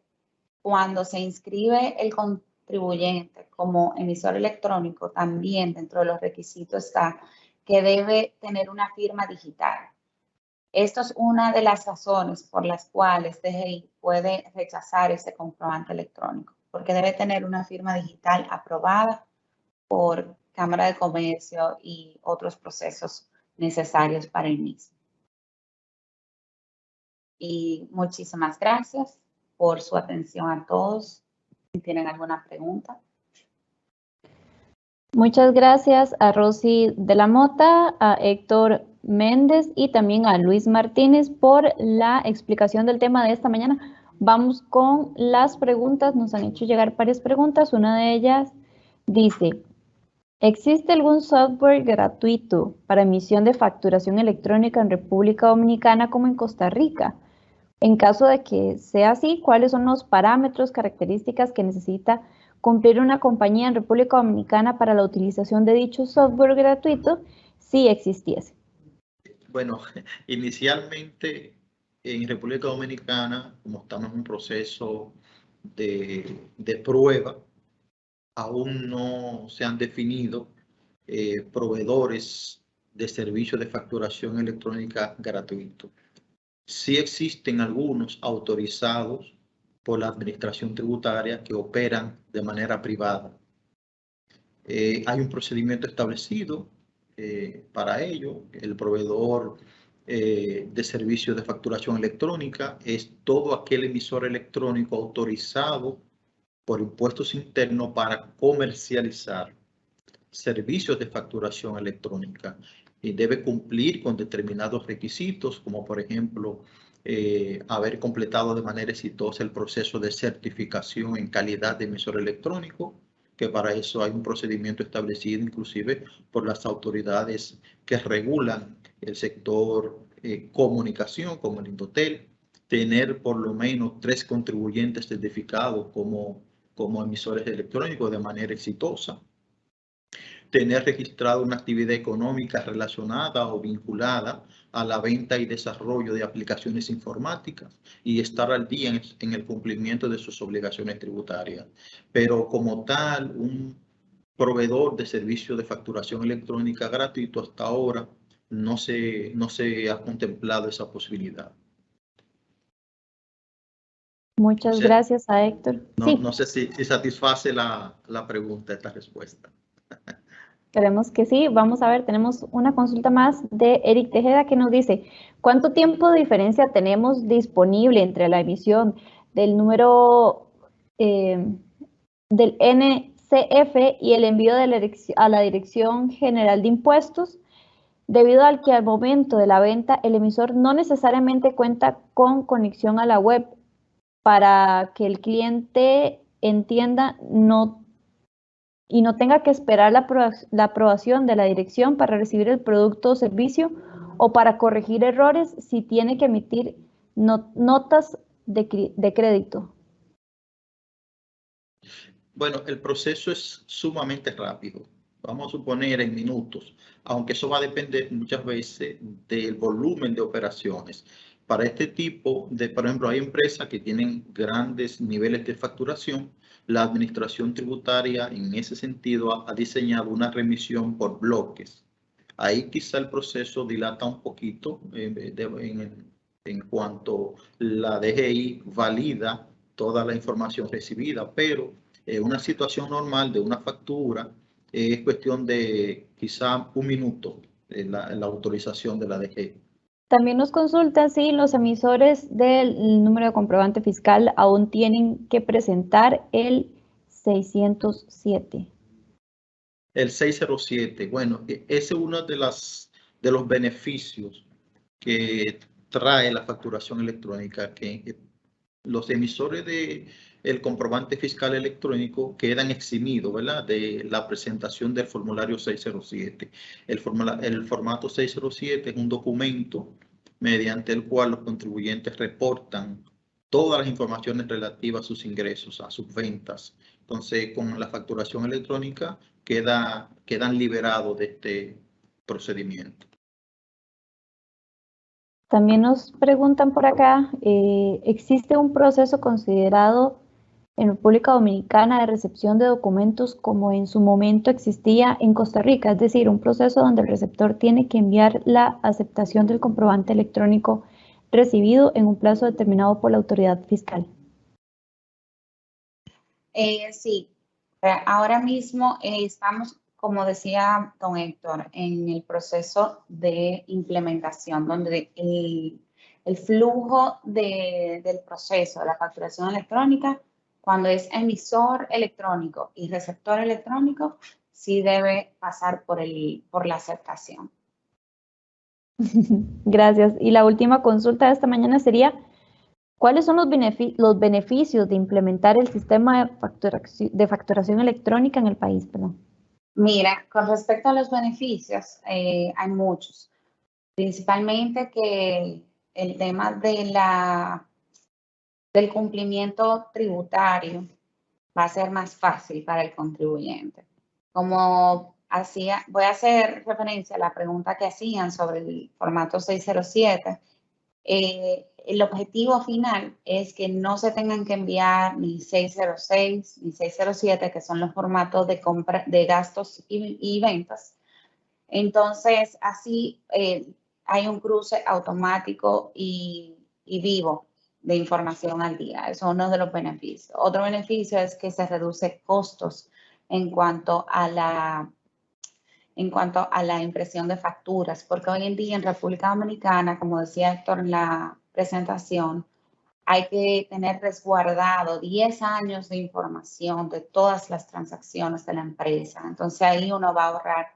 cuando se inscribe el contribuyente como emisor electrónico, también dentro de los requisitos está que debe tener una firma digital. Esto es una de las razones por las cuales DGI puede rechazar ese comprobante electrónico, porque debe tener una firma digital aprobada por Cámara de Comercio y otros procesos necesarios para el mismo. Y muchísimas gracias por su atención a todos. Si tienen alguna pregunta. Muchas gracias a Rosy de la Mota, a Héctor Méndez y también a Luis Martínez por la explicación del tema de esta mañana. Vamos con las preguntas. Nos han hecho llegar varias preguntas. Una de ellas dice, ¿existe algún software gratuito para emisión de facturación electrónica en República Dominicana como en Costa Rica? En caso de que sea así, ¿cuáles son los parámetros, características que necesita cumplir una compañía en República Dominicana para la utilización de dicho software gratuito, si existiese? Bueno, inicialmente en República Dominicana, como estamos en un proceso de prueba, aún no se han definido proveedores de servicios de facturación electrónica gratuito. Sí existen algunos autorizados por la Administración Tributaria que operan de manera privada. Hay un procedimiento establecido para ello. El proveedor de servicios de facturación electrónica es todo aquel emisor electrónico autorizado por impuestos internos para comercializar servicios de facturación electrónica y debe cumplir con determinados requisitos, como por ejemplo haber completado de manera exitosa el proceso de certificación en calidad de emisor electrónico, que para eso hay un procedimiento establecido inclusive por las autoridades que regulan el sector comunicación, como el Indotel, tener por lo menos 3 contribuyentes certificados como emisores electrónicos de manera exitosa, tener registrado una actividad económica relacionada o vinculada a la venta y desarrollo de aplicaciones informáticas y estar al día en el cumplimiento de sus obligaciones tributarias. Pero como tal, un proveedor de servicio de facturación electrónica gratuito hasta ahora no se ha contemplado esa posibilidad. Muchas gracias a Héctor. No sé si satisface la pregunta, esta respuesta. Esperemos que sí. Vamos a ver, tenemos una consulta más de Eric Tejeda que nos dice, ¿cuánto tiempo de diferencia tenemos disponible entre la emisión del número del NCF y el envío a la Dirección General de Impuestos? Debido al que al momento de la venta el emisor no necesariamente cuenta con conexión a la web para que el cliente entienda, no y no tenga que esperar la aprobación de la dirección para recibir el producto o servicio o para corregir errores si tiene que emitir notas de crédito. Bueno, el proceso es sumamente rápido. Vamos a suponer en minutos, aunque eso va a depender muchas veces del volumen de operaciones. Para este tipo de, por ejemplo, hay empresas que tienen grandes niveles de facturación. La administración tributaria en ese sentido ha diseñado una remisión por bloques. Ahí quizá el proceso dilata un poquito en cuanto la DGI valida toda la información recibida, pero una situación normal de una factura es cuestión de quizá un minuto la autorización de la DGI. También nos consulta si los emisores del número de comprobante fiscal aún tienen que presentar el 607. El 607, bueno, ese es uno de los beneficios que trae la facturación electrónica, que los emisores del comprobante fiscal electrónico quedan eximidos, ¿verdad?, de la presentación del formulario 607. El formato 607 es un documento mediante el cual los contribuyentes reportan todas las informaciones relativas a sus ingresos, a sus ventas. Entonces, con la facturación electrónica quedan liberados de este procedimiento. También nos preguntan por acá, ¿existe un proceso considerado en República Dominicana de recepción de documentos como en su momento existía en Costa Rica? Es decir, un proceso donde el receptor tiene que enviar la aceptación del comprobante electrónico recibido en un plazo determinado por la autoridad fiscal. Sí, ahora mismo estamos, como decía don Héctor, en el proceso de implementación, donde el flujo del proceso de la facturación electrónica, cuando es emisor electrónico y receptor electrónico, sí debe pasar por la aceptación. Gracias. Y la última consulta de esta mañana sería, ¿cuáles son los beneficios de implementar el sistema de facturación electrónica en el país? Perdón. Mira, con respecto a los beneficios, hay muchos. Principalmente que el tema del cumplimiento tributario va a ser más fácil para el contribuyente. Como voy a hacer referencia a la pregunta que hacían sobre el formato 607. El objetivo final es que no se tengan que enviar ni 606 ni 607, que son los formatos de compra de gastos y ventas. Entonces, así hay un cruce automático y vivo de información al día. Eso es uno de los beneficios. Otro beneficio es que se reduce costos en cuanto a la impresión de facturas, porque hoy en día en República Dominicana, como decía Héctor en la presentación, hay que tener resguardado 10 años de información de todas las transacciones de la empresa. Entonces ahí uno va a ahorrar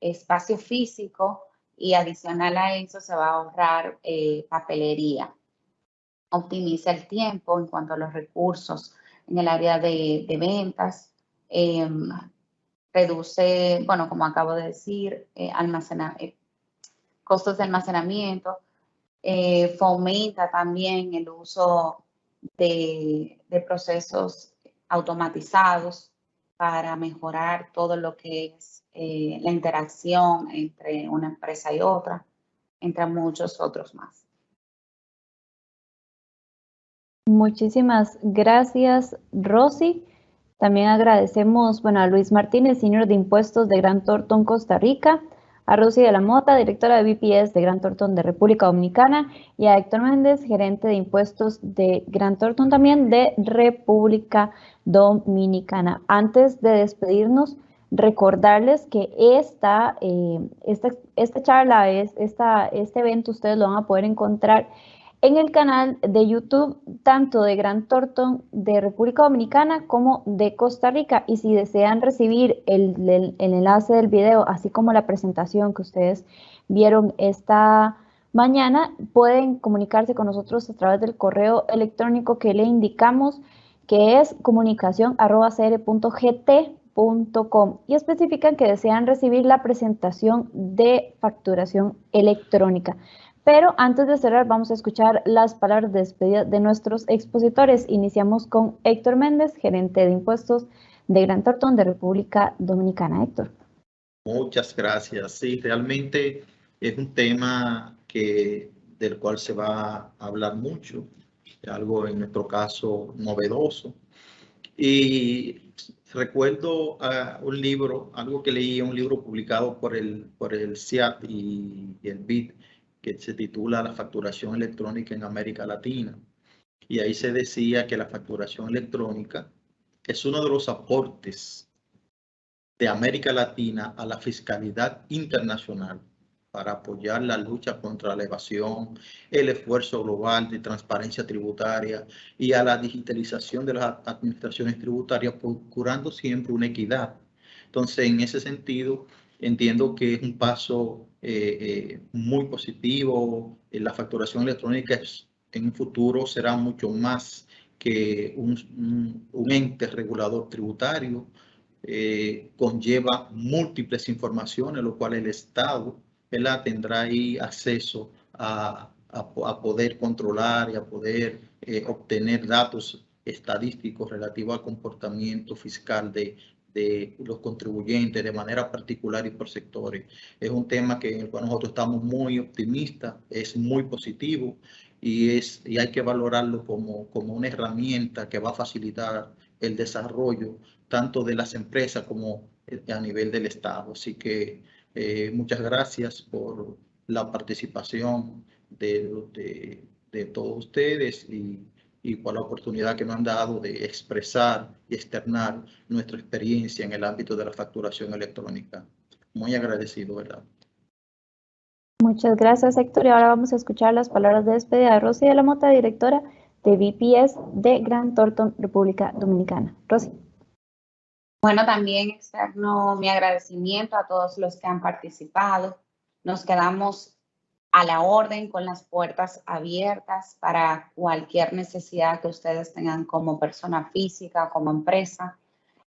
espacio físico y adicional a eso se va a ahorrar papelería. Optimiza el tiempo en cuanto a los recursos en el área de ventas. Reduce, bueno, como acabo de decir, costos de almacenamiento. Fomenta también el uso de procesos automatizados para mejorar todo lo que es la interacción entre una empresa y otra, entre muchos otros más. Muchísimas gracias, Rosy. También agradecemos, bueno, a Luis Martínez, Senior de Impuestos de Grant Thornton, Costa Rica, a Rosy de la Mota, directora de BPS de Grant Thornton de República Dominicana, y a Héctor Méndez, gerente de impuestos de Grant Thornton también de República Dominicana. Antes de despedirnos, recordarles que esta charla, este evento, ustedes lo van a poder encontrar en el canal de YouTube, tanto de Grant Thornton de República Dominicana como de Costa Rica. Y si desean recibir el enlace del video, así como la presentación que ustedes vieron esta mañana, pueden comunicarse con nosotros a través del correo electrónico que le indicamos, que es comunicación@cr.gt www.grantorton.com y especifican que desean recibir la presentación de facturación electrónica. Pero antes de cerrar, vamos a escuchar las palabras de despedida de nuestros expositores. Iniciamos con Héctor Méndez, gerente de impuestos de Grant Thornton de República Dominicana. Héctor. Muchas gracias. Sí, realmente es un tema del cual se va a hablar mucho, algo en nuestro caso novedoso. Y recuerdo un libro, algo que leí, un libro publicado por el CIAT y el BID, que se titula La facturación electrónica en América Latina. Y ahí se decía que la facturación electrónica es uno de los aportes de América Latina a la fiscalidad internacional para apoyar la lucha contra la evasión, el esfuerzo global de transparencia tributaria y a la digitalización de las administraciones tributarias, procurando siempre una equidad. Entonces, en ese sentido, entiendo que es un paso muy positivo. La facturación electrónica en un futuro será mucho más que un ente regulador tributario. Conlleva múltiples informaciones, lo cual el Estado, ¿verdad?, tendrá ahí acceso a poder controlar y a poder obtener datos estadísticos relativos al comportamiento fiscal de los contribuyentes de manera particular y por sectores. Es un tema en el cual nosotros estamos muy optimistas, es muy positivo y hay que valorarlo como una herramienta que va a facilitar el desarrollo tanto de las empresas como a nivel del Estado. Así que muchas gracias por la participación de todos ustedes y por la oportunidad que nos han dado de expresar y externar nuestra experiencia en el ámbito de la facturación electrónica. Muy agradecido, ¿verdad? Muchas gracias, Héctor. Y ahora vamos a escuchar las palabras de despedida de Rosy de la Mota, directora de BPS de Grant Thornton, República Dominicana. Rosy. Bueno, también externo mi agradecimiento a todos los que han participado. Nos quedamos a la orden con las puertas abiertas para cualquier necesidad que ustedes tengan como persona física, como empresa.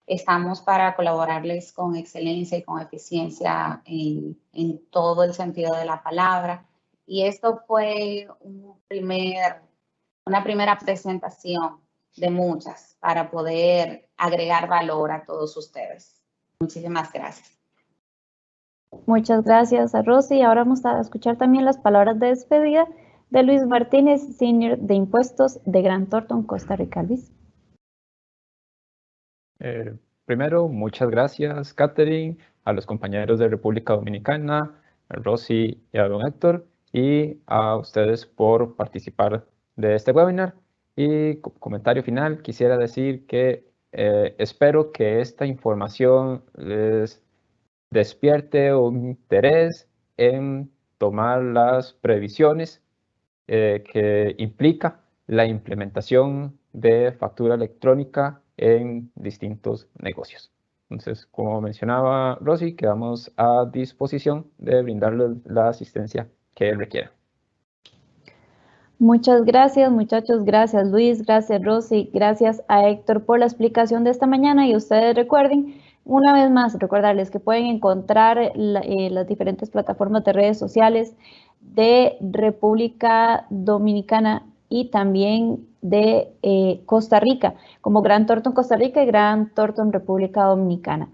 Estamos para colaborarles con excelencia y con eficiencia en todo el sentido de la palabra. Y esto fue una primera presentación de muchas para poder agregar valor a todos ustedes. Muchísimas gracias. Muchas gracias a Rosy. Ahora vamos a escuchar también las palabras de despedida de Luis Martínez, Senior de Impuestos de Grant Thornton, Costa Rica. Luis. Primero, muchas gracias, Catherine, a los compañeros de República Dominicana, a Rosy y a don Héctor, y a ustedes por participar de este webinar. Y como comentario final, quisiera decir que espero que esta información les despierte un interés en tomar las previsiones que implica la implementación de factura electrónica en distintos negocios. Entonces, como mencionaba Rosy, quedamos a disposición de brindarles la asistencia que requieran. Muchas gracias, muchachos. Gracias, Luis. Gracias, Rosy. Gracias a Héctor por la explicación de esta mañana. Y ustedes recuerden, una vez más, recordarles que pueden encontrar las diferentes plataformas de redes sociales de República Dominicana y también de Costa Rica, como Grant Thornton Costa Rica y Grant Thornton República Dominicana.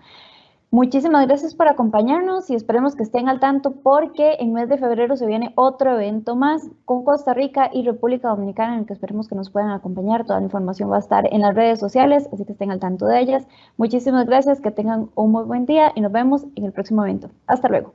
Muchísimas gracias por acompañarnos y esperemos que estén al tanto porque en mes de febrero se viene otro evento más con Costa Rica y República Dominicana en el que esperemos que nos puedan acompañar. Toda la información va a estar en las redes sociales, así que estén al tanto de ellas. Muchísimas gracias, que tengan un muy buen día y nos vemos en el próximo evento. Hasta luego.